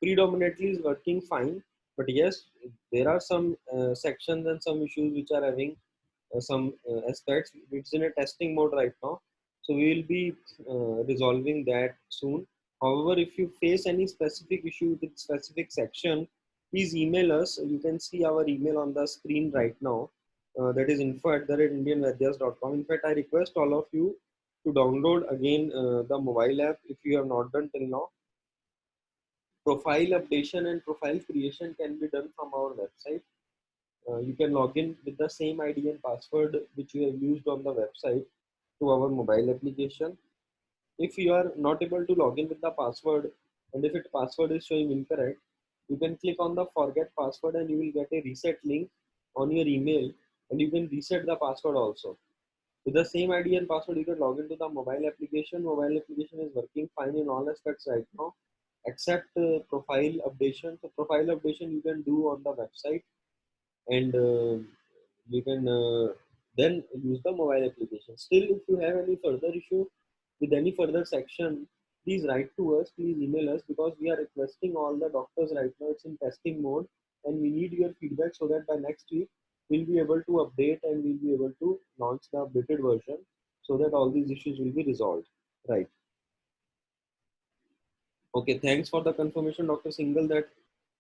Predominantly is working fine, but yes, there are some sections and some issues which are having some aspects. It's in a testing mode right now, so we will be resolving that soon. However, if you face any specific issue with specific section, please email us. You can see our email on the screen right now. That is info@indianvadyas.com. In fact, I request all of you to download again the mobile app if you have not done till now. Profile updation and profile creation can be done from our website. You can log in with the same ID and password which you have used on the website to our mobile application. If you are not able to log in with the password, and if its password is showing incorrect, you can click on the forget password and you will get a reset link on your email, and you can reset the password also. With the same ID and password, you can log into the mobile application. Mobile application is working fine in all aspects right now, except profile updation. So profile updation you can do on the website, and you can then use the mobile application. Still, if you have any further issue with any further section, please write to us, please email us, because we are requesting all the doctors right now. It's in testing mode, and we need your feedback so that by next week we'll be able to update and we'll be able to launch the updated version so that all these issues will be resolved. Right. Okay, thanks for the confirmation, Dr. Singhal, that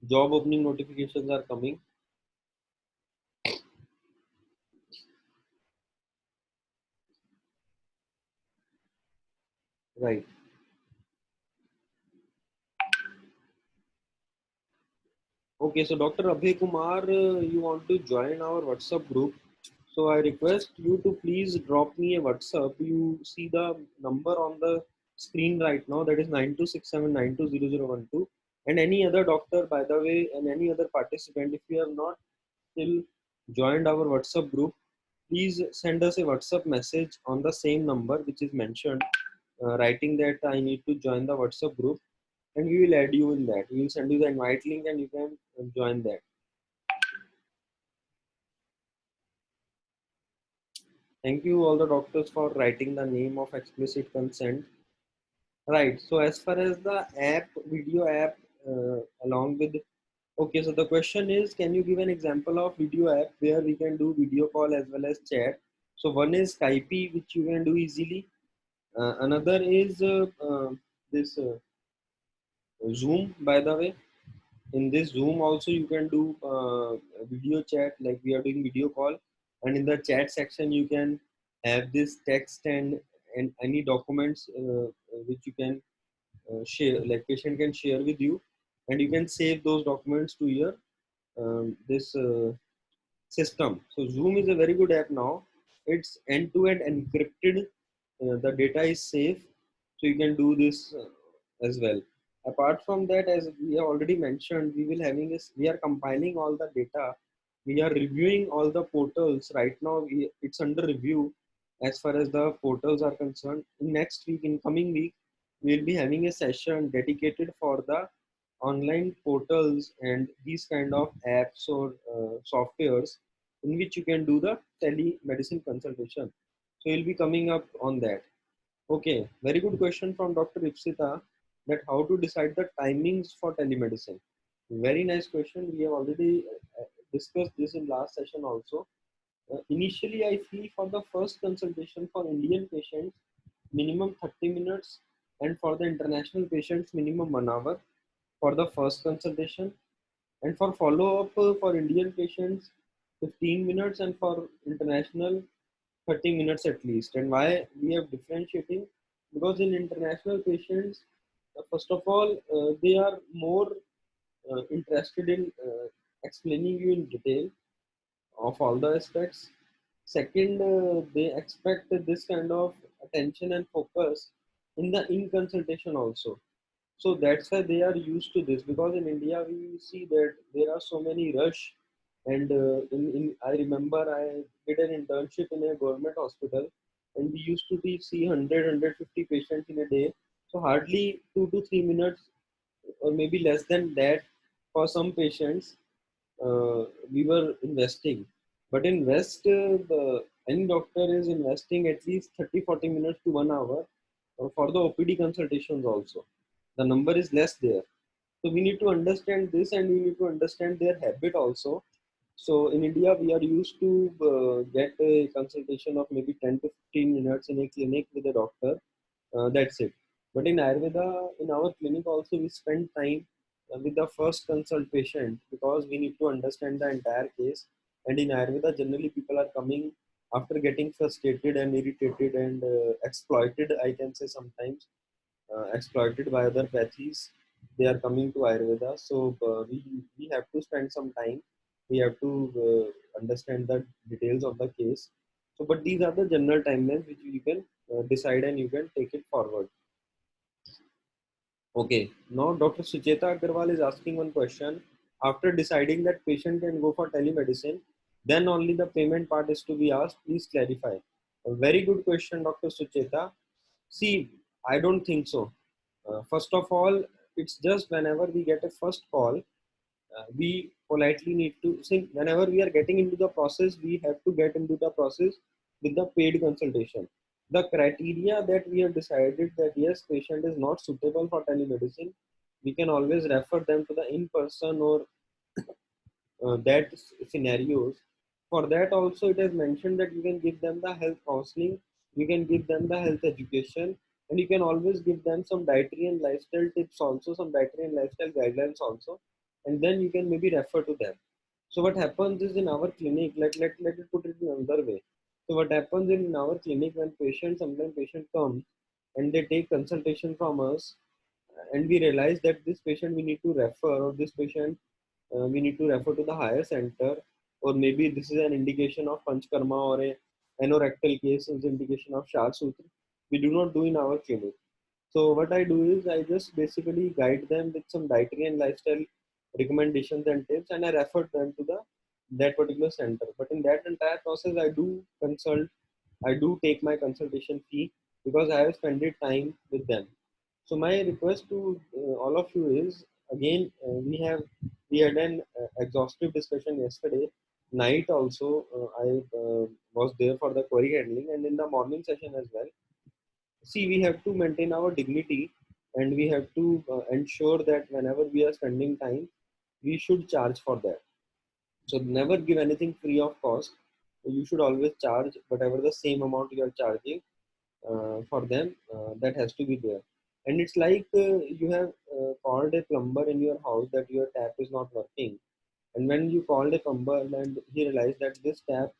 job opening notifications are coming. Right. Okay, so Dr. Abhay Kumar, you want to join our WhatsApp group. So I request you to please drop me a WhatsApp. You see the number on the screen right now, that is 9267920012. And any other doctor, by the way, and any other participant, if you have not still joined our WhatsApp group, please send us a WhatsApp message on the same number which is mentioned, writing that I need to join the WhatsApp group, and we will add you in that. We will send you the invite link and you can join that. Thank you all the doctors for writing the name of explicit consent. Right. So as far as the app, video app, along with, okay. So the question is, can you give an example of video app where we can do video call as well as chat? So one is Skype, which you can do easily. Another is this Zoom, by the way. In this Zoom also you can do video chat, like we are doing video call, and in the chat section you can have this text and any documents which you can share, like patient can share with you, and you can save those documents to your this system. So Zoom is a very good app now. It's end-to-end encrypted. The data is safe, so you can do this as well. Apart from that, as we have already mentioned, we will having this. We are compiling all the data. We are reviewing all the portals right now. It's under review as far as the portals are concerned. In next week, in coming week, we will be having a session dedicated for the online portals and these kind of apps or softwares in which you can do the telemedicine consultation. So you'll be coming up on that. Okay, very good question from Dr. Ipsita. that how to decide the timings for telemedicine. Very nice question. We have already discussed this in last session also. Initially, I feel for the first consultation for Indian patients, minimum 30 minutes, and for the international patients, minimum 1 hour for the first consultation. And for follow-up for Indian patients, 15 minutes, and for international, 30 minutes at least. And why we have differentiating? Because in international patients, first of all, they are more interested in explaining you in detail of all the aspects. Second, they expect this kind of attention and focus in the in consultation also. So that's why they are used to this, because in India we see that there are so many rush. And in I remember I did an internship in a government hospital, and we used to see 100 patients in a day. So hardly 2 to 3 minutes or maybe less than that for some patients we were investing. But in West, any doctor is investing at least 30 to 40 minutes to 1 hour for the OPD consultations also. The number is less there. So we need to understand this, and we need to understand their habit also. So in India, we are used to get a consultation of maybe 10 to 15 minutes in a clinic with a doctor. That's it. But in Ayurveda, in our clinic also, we spend time with the first consult patient, because we need to understand the entire case. And in Ayurveda, generally people are coming after getting frustrated and irritated and exploited, I can say sometimes, exploited by other pathies. They are coming to Ayurveda. So we have to spend some time. We have to understand the details of the case. So, but these are the general timelines which you can decide and you can take it forward. Okay, now Dr. Sucheta Agarwal is asking one question. After deciding that patient can go for telemedicine, then only the payment part is to be asked. Please clarify. A very good question, Dr. Sucheta. See, I don't think so. First of all, it's just whenever we get a first call, we politely need to think whenever we are getting into the process, we have to get into the process with the paid consultation. The criteria that we have decided that yes, patient is not suitable for telemedicine, we can always refer them to the in-person or scenarios. For that also, it is mentioned that you can give them the health counseling, you can give them the health education, and you can always give them some dietary and lifestyle tips also, some dietary and lifestyle guidelines also, and then you can maybe refer to them. So what happens is in our clinic, let it put it in another way. So what happens in our clinic when sometimes patient comes and they take consultation from us, and we realize that this patient we need to refer, or this patient we need to refer to the higher center, or maybe this is an indication of Panchakarma, or a anorectal case is indication of Shah Sutra. We do not do in our clinic. So what I do is I just basically guide them with some dietary and lifestyle recommendations and tips, and I refer them to the that particular center. But in that entire process, I do consult, I do take my consultation fee, because I have spent time with them. So my request to all of you is, again, we had an exhaustive discussion yesterday night also. I was there for the query handling, and in the morning session as well. See, we have to maintain our dignity, and we have to ensure that whenever we are spending time, we should charge for that. So never give anything free of cost. You should always charge whatever the same amount you are charging for them. That has to be there. And it's like you have called a plumber in your house that your tap is not working. And when you called a plumber and he realized that this tap,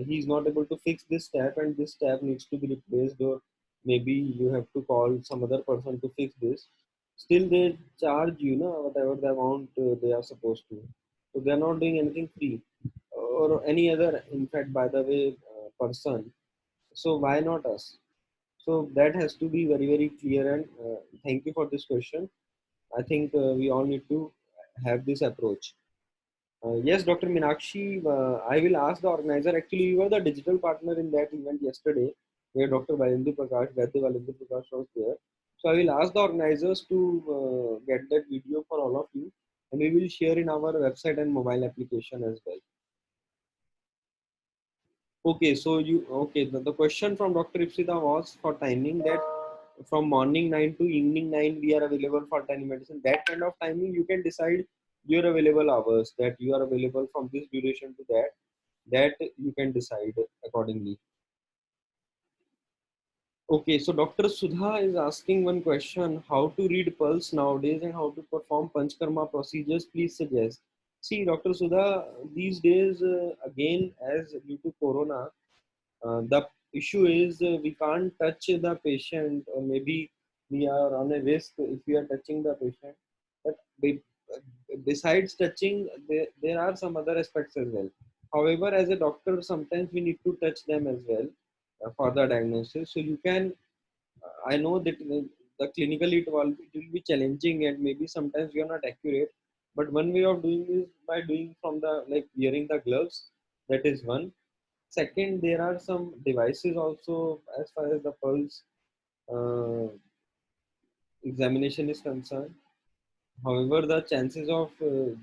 he is not able to fix this tap, and this tap needs to be replaced, or maybe you have to call some other person to fix this. Still, they charge you know whatever the amount they are supposed to. So they are not doing anything free, or any other, in fact, by the way, person. So why not us? So that has to be very, very clear. And thank you for this question. I think we all need to have this approach. Yes, Dr. Minakshi, I will ask the organizer. Actually, you were the digital partner in that event yesterday, where Dr. Vaidya Valendu Prakash was there. So I will ask the organizers to get that video for all of you, and we will share in our website and mobile application as well. Okay, so the question from Dr. Ipsita was for timing that from morning 9 to evening 9 we are available for telemedicine. That kind of timing you can decide your available hours, that you are available from this duration to that you can decide accordingly. Okay, so Dr. Sudha is asking one question: how to read pulse nowadays and how to perform Panchakarma procedures? Please suggest. See, Dr. Sudha, these days, again, as due to Corona, the issue is we can't touch the patient, or maybe we are on a risk if we are touching the patient. But besides touching, there are some other aspects as well. However, as a doctor, sometimes we need to touch them as well for the diagnosis. So you can, I know that the clinically it will be challenging and maybe sometimes we are not accurate. But one way of doing is by doing from the like wearing the gloves. That is one. Second, there are some devices also as far as the pulse uh, examination is concerned. However, the chances of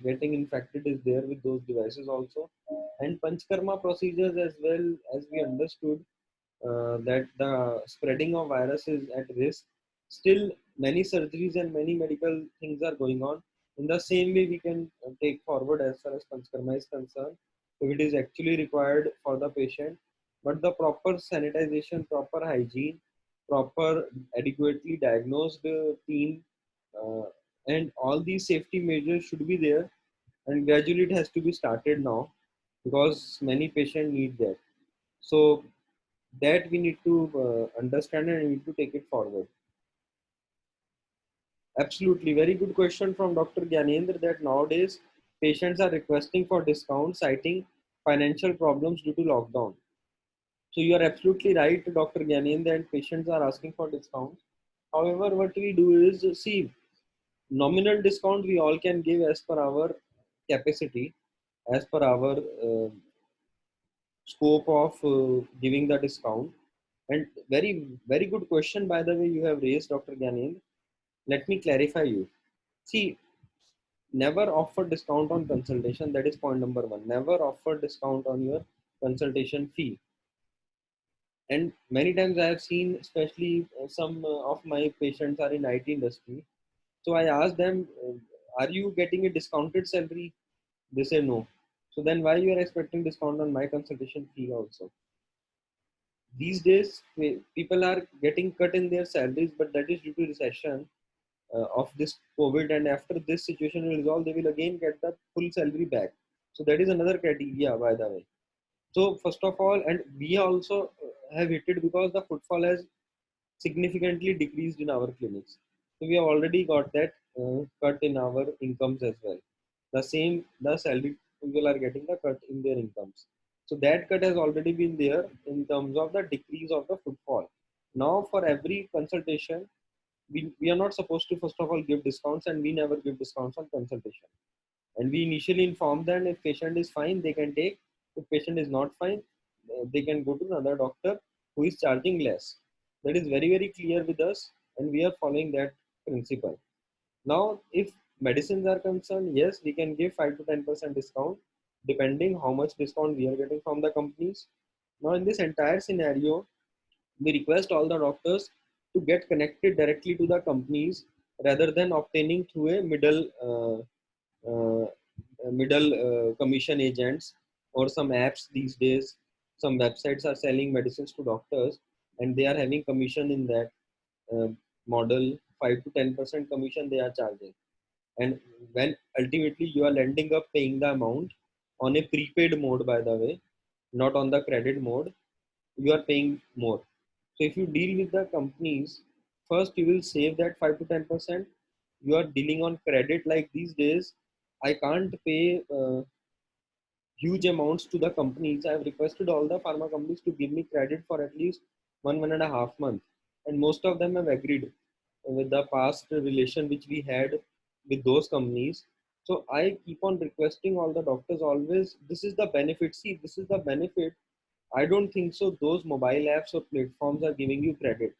getting infected is there with those devices also. And Panchkarma procedures as well, as we understood that the spreading of virus is at risk. Still, many surgeries and many medical things are going on. In the same way, we can take forward as far as Panchkarma is concerned, if it is actually required for the patient. But the proper sanitization, proper hygiene, proper adequately diagnosed team, uh, and all these safety measures should be there. And gradually, it has to be started now because many patients need that. So that we need to understand and we need to take it forward. Absolutely, very good question from Dr. Gyanendra, that nowadays patients are requesting for discounts citing financial problems due to lockdown. So you are absolutely right, Dr. Gyanendra, and patients are asking for discounts. However, what we do is see, nominal discount we all can give as per our capacity, as per our scope of giving the discount. And very good question, by the way, you have raised, Dr. Gyanendra. Let me clarify you. See, never offer discount on consultation. That is point number one. Never offer discount on your consultation fee. And many times I have seen, especially some of my patients are in IT industry. So I ask them, are you getting a discounted salary? They say no. So then why you are expecting discount on my consultation fee also? These days, people are getting cut in their salaries, but that is due to recession of this COVID, and after this situation will resolve, they will again get the full salary back. So that is another criteria, by the way. So first of all, and we also have hit it because the footfall has significantly decreased in our clinics. So we have already got that cut in our incomes as well. The same, the salary people are getting the cut in their incomes. So that cut has already been there in terms of the decrease of the footfall. Now for every consultation, we are not supposed to first of all give discounts, and we never give discounts on consultation. And we initially inform them if patient is fine, they can take. If patient is not fine, they can go to another doctor who is charging less. That is very clear with us, and we are following that principle. Now, if medicines are concerned, yes, we can give 5 to 10% discount depending how much discount we are getting from the companies. Now, in this entire scenario, we request all the doctors to get connected directly to the companies rather than obtaining through a uh, middle commission agents or some apps these days. Some websites are selling medicines to doctors and they are having commission in that uh, model. 5 to 10% commission they are charging, and when ultimately you are ending up paying the amount on a prepaid mode, by the way, not on the credit mode, you are paying more. So if you deal with the companies, first you will save that 5 to 10%. You are dealing on credit, like these days. I can't pay huge amounts to the companies. I have requested all the pharma companies to give me credit for at least 1.5 months, and most of them have agreed with the past relation which we had with those companies. So I keep on requesting all the doctors always. This is the benefit. See, this is the benefit. I don't think so. Those mobile apps or platforms are giving you credit.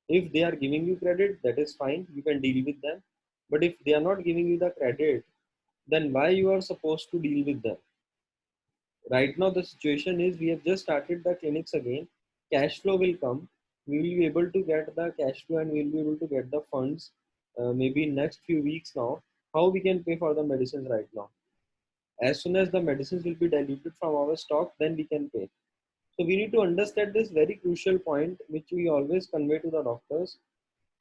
If they are giving you credit, that is fine. You can deal with them. But if they are not giving you the credit, then why you are supposed to deal with them? Right now, the situation is we have just started the clinics again. Cash flow will come. we will be able to get the cash flow and we will be able to get the funds maybe in next few weeks now. How we can pay for the medicines right now? As soon as the medicines will be diluted from our stock, then we can pay. So we need to understand this very crucial point, which we always convey to the doctors.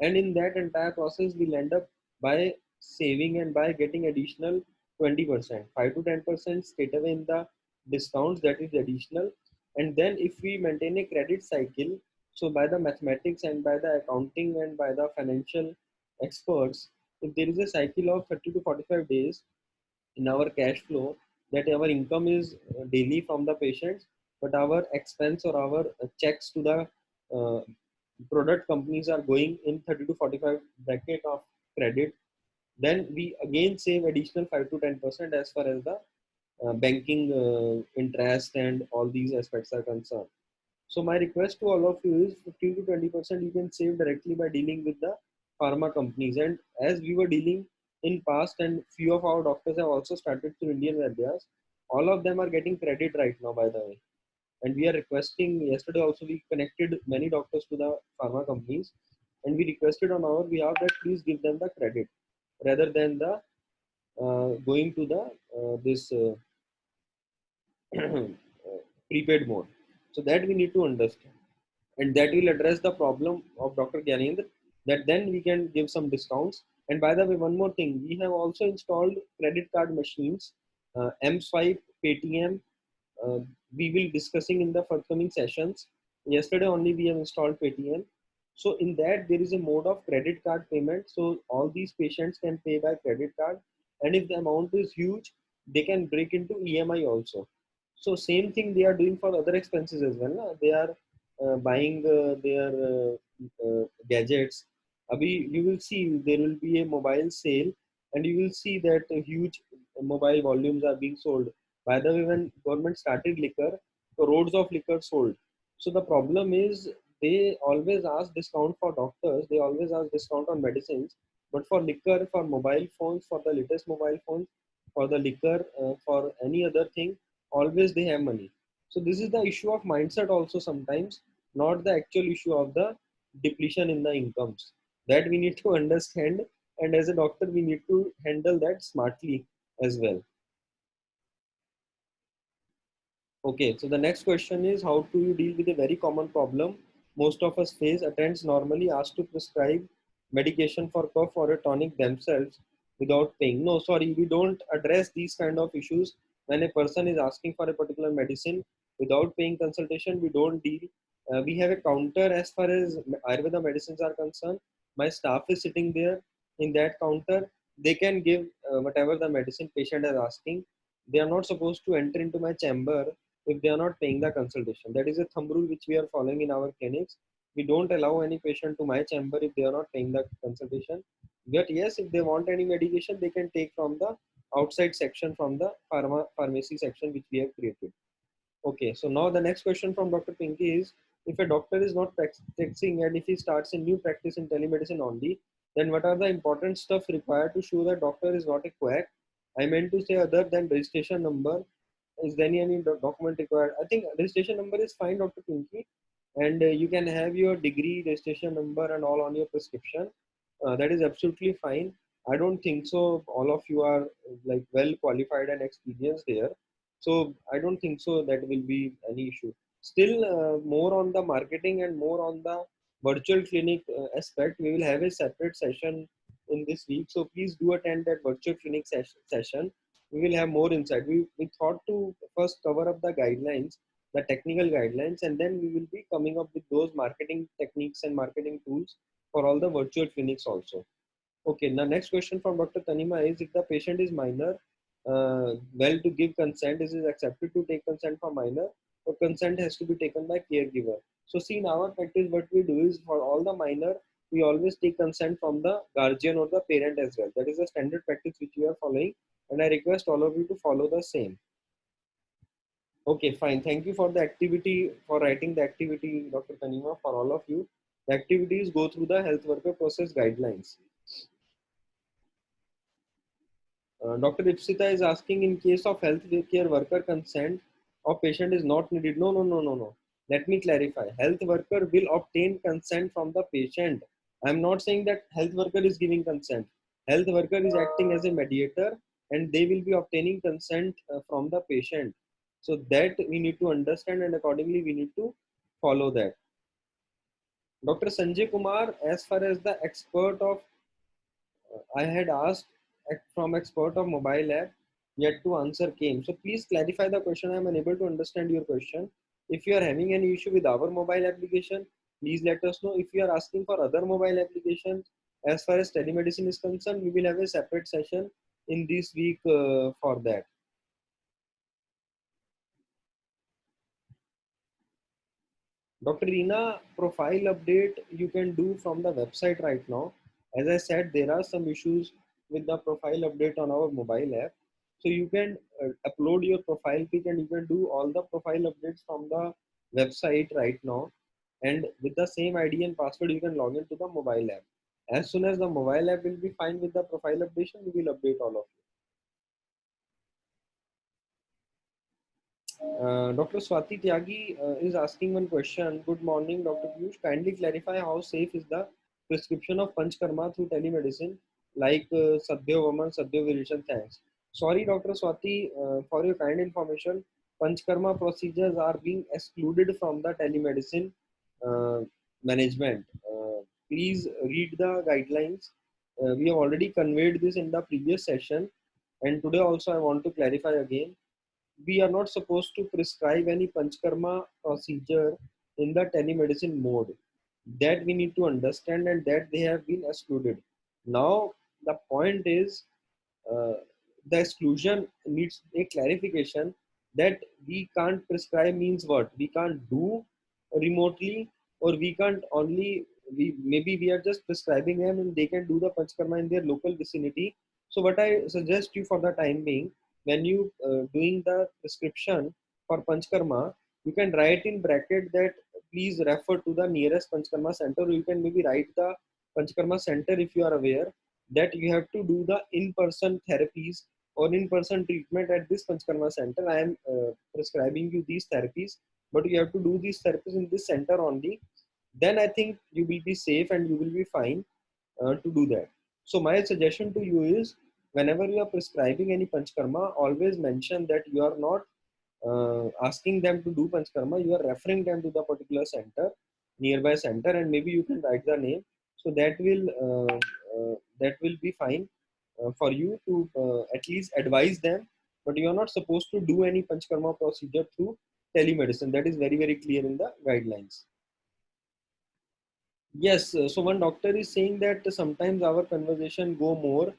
And in that entire process, we'll end up by saving and by getting additional 20%, 5 to 10% straight away in the discounts, that is additional. And then if we maintain a credit cycle, so by the mathematics and by the accounting and by the financial experts, if there is a cycle of 30 to 45 days in our cash flow, that our income is daily from the patients, but our expense or our checks to the uh, product companies are going in 30 to 45 bracket of credit, then we again save additional 5 to 10% as far as the banking interest and all these aspects are concerned. So my request to all of you is 15 to 20% you can save directly by dealing with the pharma companies. And as we were dealing in past, and few of our doctors have also started through Indian Vadyas, all of them are getting credit right now, by the way. And we are requesting, yesterday also we connected many doctors to the pharma companies, and we requested on our behalf that please give them the credit rather than the going to the this prepaid mode. So that we need to understand, and that will address the problem of Dr. Gyanendra, that then we can give some discounts. And by the way, one more thing, we have also installed credit card machines, M-Swipe, Paytm. uh, we will discussing in the forthcoming sessions. Yesterday only we have installed Paytm. So in that there is a mode of credit card payment. So all these patients can pay by credit card, and if the amount is huge, they can break into EMI also. So same thing they are doing for other expenses as well. Na? They are buying their gadgets. Abhi, you will see there will be a mobile sale, and you will see that huge mobile volumes are being sold. By the way, when government started liquor, crores of liquor sold. So the problem is they always ask discount for doctors, they always ask discount on medicines, but for liquor, for mobile phones, for the latest mobile phones, for the liquor, for any other thing, always they have money. So this is the issue of mindset also sometimes, not the actual issue of the depletion in the incomes. That we need to understand, and as a doctor, we need to handle that smartly as well. Okay, so the next question is, how do you deal with a very common problem most of us face? Attends normally asked to prescribe medication for cough or a tonic themselves without paying. No, sorry, we don't address these kind of issues. When a person is asking for a particular medicine without paying consultation, we don't deal. We have a counter as far as Ayurveda medicines are concerned. My staff is sitting there in that counter. They can give whatever the medicine patient is asking. They are not supposed to enter into my chamber if they are not paying the consultation. That is a thumb rule which we are following in our clinics. We don't allow any patient to my chamber if they are not paying the consultation. But yes, if they want any medication, they can take from the outside section, from the pharmacy section which we have created. Okay, so now the next question from Dr. Pinky is, if a doctor is not practicing and if he starts a new practice in telemedicine only, then what are the important stuff required to show that doctor is not a quack? I meant to say other than registration number. Is there any document required? I think registration number is fine, Dr. Pinky, and you can have your degree, registration number, and all on your prescription. That is absolutely fine. I don't think so. All of you are like well qualified and experienced here, so I don't think so that will be any issue. Still, more on the marketing and more on the virtual clinic aspect, we will have a separate session in this week. So please do attend that virtual clinic session. We will have more insight. We thought to first cover up the guidelines, the technical guidelines, and then we will be coming up with those marketing techniques and marketing tools for all the virtual clinics also. Okay, now next question from Dr. Tanima is, if the patient is minor, well to give consent, is it accepted to take consent for minor, or consent has to be taken by caregiver? So see, in our practice, what we do is for all the minor, we always take consent from the guardian or the parent as well. That is a standard practice which we are following, and I request all of you to follow the same. Okay, fine. Thank you for the activity, for writing the activity, Dr. Tanima, for all of you. The activities go through the health worker process guidelines. Dr. Ipsita is asking, in case of health care worker consent of patient is not needed. No, no, no, no, no. Let me clarify. Health worker will obtain consent from the patient. I'm not saying that health worker is giving consent. Health worker is acting as a mediator and they will be obtaining consent from the patient. So that we need to understand and accordingly we need to follow that. Dr. Sanjay Kumar, as far as the expert of, I had asked from expert of mobile app, yet to answer came. So please clarify the question. I am unable to understand your question. If you are having any issue with our mobile application, please let us know. If you are asking for other mobile applications, as far as telemedicine is concerned, we will have a separate session in this week for that. Dr. Reena, profile update you can do from the website right now. As I said, there are some issues with the profile update on our mobile app. So you can upload your profile pic and you can do all the profile updates from the website right now. And with the same ID and password, you can log into the mobile app. As soon as the mobile app will be fine with the profile updation, we will update all of you. Dr. Swati Tyagi is asking one question. Good morning, Dr. Piyush. Kindly clarify how safe is the prescription of Panchakarma through telemedicine, like Sadhyo Vaman, Sadhyo Virishan. Thanks. Sorry, Dr. Swati, for your kind information. Panchakarma procedures are being excluded from the telemedicine uh, management. Please read the guidelines. We have already conveyed this in the previous session, and today also I want to clarify again. We are not supposed to prescribe any panchkarma procedure in the telemedicine mode. That we need to understand and that they have been excluded. Now, the point is uh, the exclusion needs a clarification that we can't prescribe means what? We can't do remotely or we can't only, we maybe we are just prescribing them and they can do the panchkarma in their local vicinity. So what I suggest you for the time being, when you doing the prescription for panchkarma, you can write in bracket that please refer to the nearest panchkarma center, or you can maybe write the panchkarma center if you are aware that you have to do the in-person therapies or in-person treatment at this Panchakarma center. I am prescribing you these therapies, but you have to do these therapies in this center only. Then I think you will be safe and you will be fine to do that. So my suggestion to you is, whenever you are prescribing any Panchakarma, always mention that you are not asking them to do Panchakarma, you are referring them to the particular center, nearby center, and maybe you can write the name. So that will be fine for you to at least advise them. But you are not supposed to do any Panchakarma procedure through telemedicine. That is very very clear in the guidelines. Yes, so one doctor is saying that sometimes our conversation go more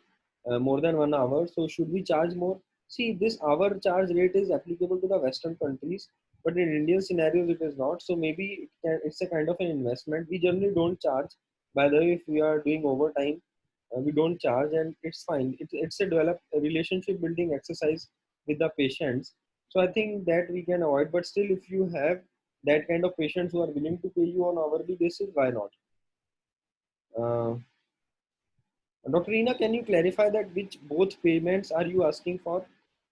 than 1 hour. So should we charge more? See, this hour charge rate is applicable to the Western countries, but in Indian scenarios it is not. So maybe it's a kind of an investment. We generally don't charge. By the way, if we are doing overtime, we don't charge, and it's fine. It's a relationship building exercise with the patients. So I think that we can avoid. But still, if you have that kind of patients who are willing to pay you on hourly basis, why not? Uh, Dr. Reena, can you clarify that which both payments are you asking for?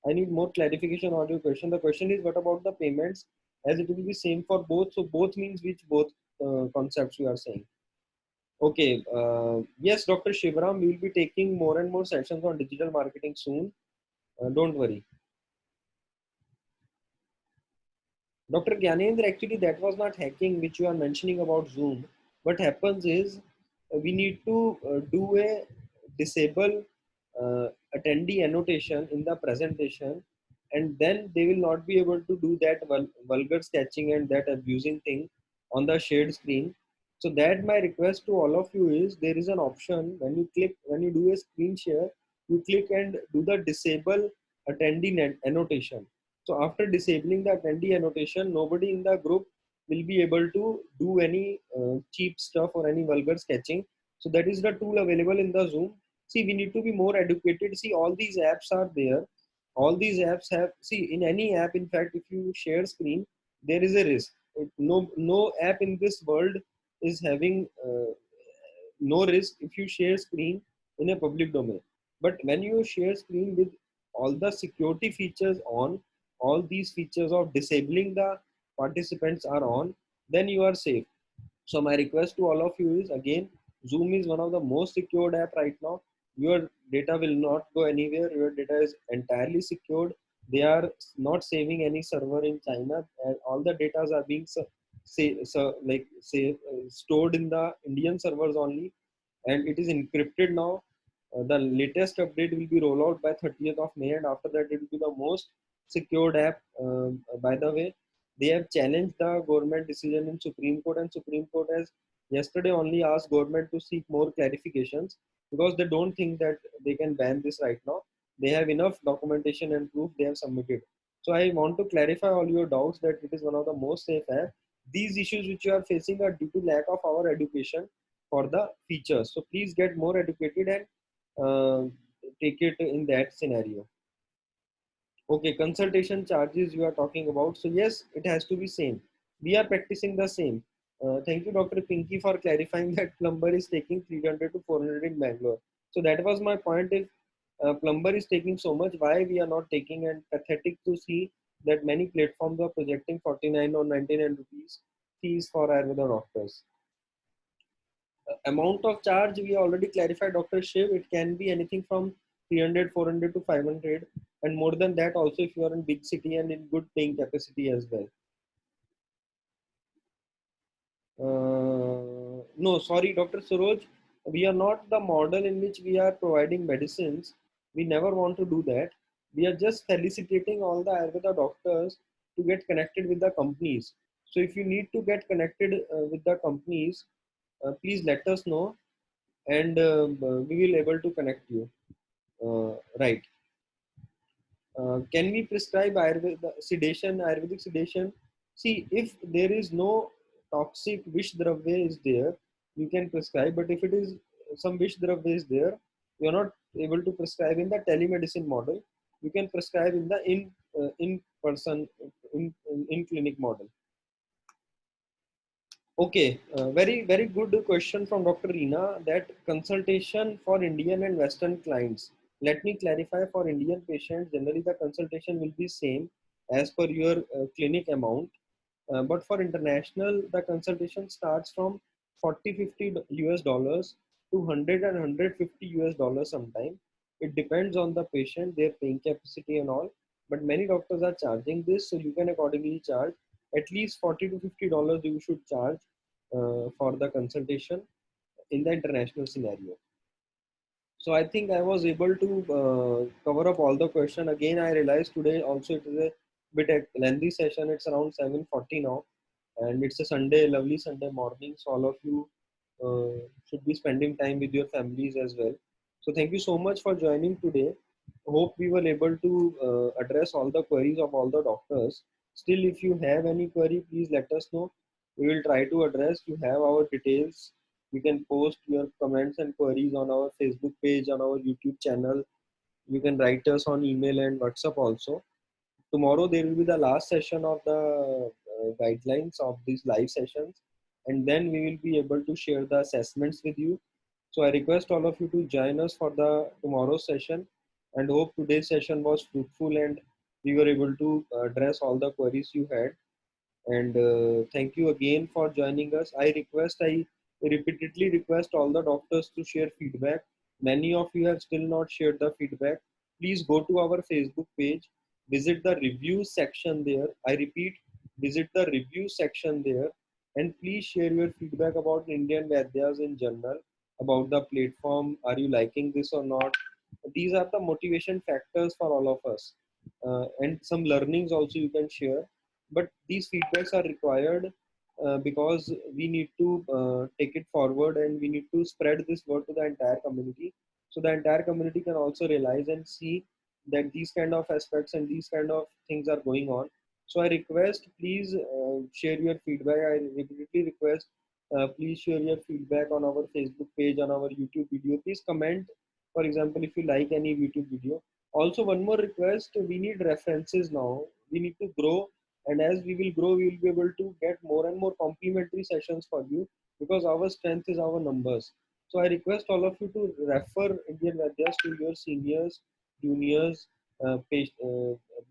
I need more clarification on your question. The question is what about the payments, as it will be same for both. So both means which both concepts you are saying. Okay. Yes, Dr. Shivram, we will be taking more and more sessions on digital marketing soon. Don't worry. Dr. Gyanendra, actually, that was not hacking, which you are mentioning about Zoom. What happens is we need to do a disable attendee annotation in the presentation, and then they will not be able to do that vulgar sketching and that abusing thing on the shared screen. So that my request to all of you is, there is an option when you click, when you do a screen share, you click and do the disable attendee annotation. So after disabling the attendee annotation, nobody in the group will be able to do any cheap stuff or any vulgar sketching. So that is the tool available in the Zoom. See, we need to be more educated. See, all these apps are there. All these apps have, see, in any app, in fact, if you share screen, there is a risk. No app in this world is having no risk if you share screen in a public domain. But when you share screen with all the security features on, all these features of disabling the participants are on, then you are safe. So my request to all of you is, again, Zoom is one of the most secured app right now. Your data will not go anywhere. Your data is entirely secured. They are not saving any server in China, and all the data are being stored in the Indian servers only, and it is encrypted now. The latest update will be rolled out by 30th of May, and after that it will be the most secured app. By the way, they have challenged the government decision in Supreme Court, and Supreme Court has yesterday only asked government to seek more clarifications, because they don't think that they can ban this right now. They have enough documentation and proof they have submitted. So I want to clarify all your doubts that it is one of the most safe app. These issues which you are facing are due to lack of our education for the features. So please get more educated and uh, take it in that scenario. Okay, consultation charges you are talking about. So yes, it has to be same. We are practicing the same. Thank you, Dr. Pinky, for clarifying that plumber is taking 300 to 400 in Bangalore. So that was my point. If plumber is taking so much, why we are not taking? And pathetic to see that many platforms are projecting 49 or 99 rupees fees for Ayurveda doctors. Amount of charge we already clarified, Dr. Shiv. It can be anything from 300, 400 to 500, and more than that also if you are in big city and in good paying capacity as well. No, sorry, Dr. Suroj, we are not the model in which we are providing medicines. We never want to do that. We are just felicitating all the Ayurveda doctors to get connected with the companies. So if you need to get connected with the companies, please let us know, and we will able to connect you. Right. Can we prescribe Ayurvedic sedation? See, if there is no toxic Vish Dravya is there, you can prescribe. But if it is some Vish Dravya is there, you are not able to prescribe in the telemedicine model. You can prescribe in the in person in clinic model. Okay, very good question from Dr. Reena, that consultation for Indian and Western clients. Let me clarify, for Indian patients, generally the consultation will be same as per your clinic amount. But for international, the consultation starts from 40, 50 US dollars to 100 and 150 US dollars sometime. It depends on the patient, their paying capacity and all. But many doctors are charging this, so you can accordingly charge. At least 40 to 50 dollars you should charge for the consultation in the international scenario. So I think I was able to cover up all the question. Again, I realized today also it is a bit a lengthy session. It's around 7:40 now, and it's a Sunday, lovely Sunday morning. So all of you should be spending time with your families as well. So thank you so much for joining today. Hope we were able to address all the queries of all the doctors. Still, if you have any query, please let us know. We will try to address. You have our details. You can post your comments and queries on our Facebook page, on our YouTube channel. You can write us on email and WhatsApp also. Tomorrow there will be the last session of the guidelines of these live sessions, and then we will be able to share the assessments with you. So I request all of you to join us for the tomorrow's session, and hope today's session was fruitful and we were able to address all the queries you had. And thank you again for joining us. I repeatedly request all the doctors to share feedback. Many of you have still not shared the feedback. Please go to our Facebook page, visit the review section there. I repeat, visit the review section there, and please share your feedback about Indian Vadyas in general, about the platform. Are you liking this or not? These are the motivation factors for all of us. And some learnings also you can share, but these feedbacks are required because we need to take it forward, and we need to spread this word to the entire community, so the entire community can also realize and see that these kind of aspects and these kind of things are going on. So I request, please share your feedback. I repeatedly request, please share your feedback on our Facebook page, on our YouTube video. Please comment, for example, if you like any YouTube video. Also, one more request, we need references now. We need to grow, and as we will grow, we will be able to get more and more complimentary sessions for you, because our strength is our numbers. So I request all of you to refer Indian Vadyas to your seniors, juniors,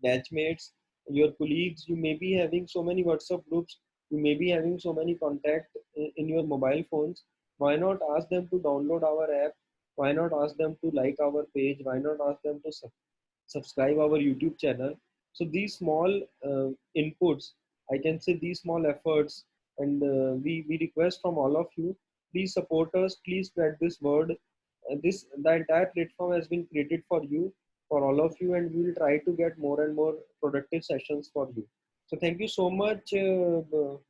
batchmates, your colleagues, you may be having so many WhatsApp groups, you may be having so many contact in your mobile phones. Why not ask them to download our app? Why not ask them to like our page? Why not ask them to subscribe our YouTube channel? So these small inputs, I can say these small efforts, and we request from all of you, please support us, please spread this word. This the entire platform has been created for you, for all of you, and we will try to get more and more productive sessions for you. So thank you so much, all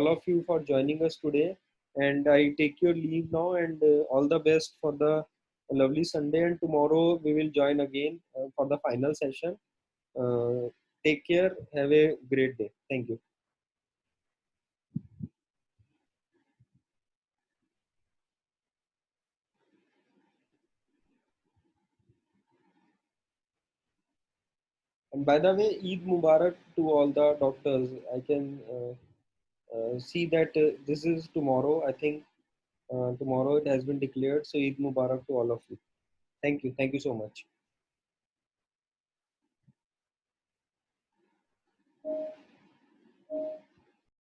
of you, for joining us today. And I take your leave now, and all the best for the lovely Sunday. And tomorrow we will join again for the final session. Uh, Take care. Have a great day. Thank you. And by the way, Eid Mubarak to all the doctors. I can see that this is tomorrow. I think tomorrow it has been declared. So Eid Mubarak to all of you. Thank you. Thank you so much.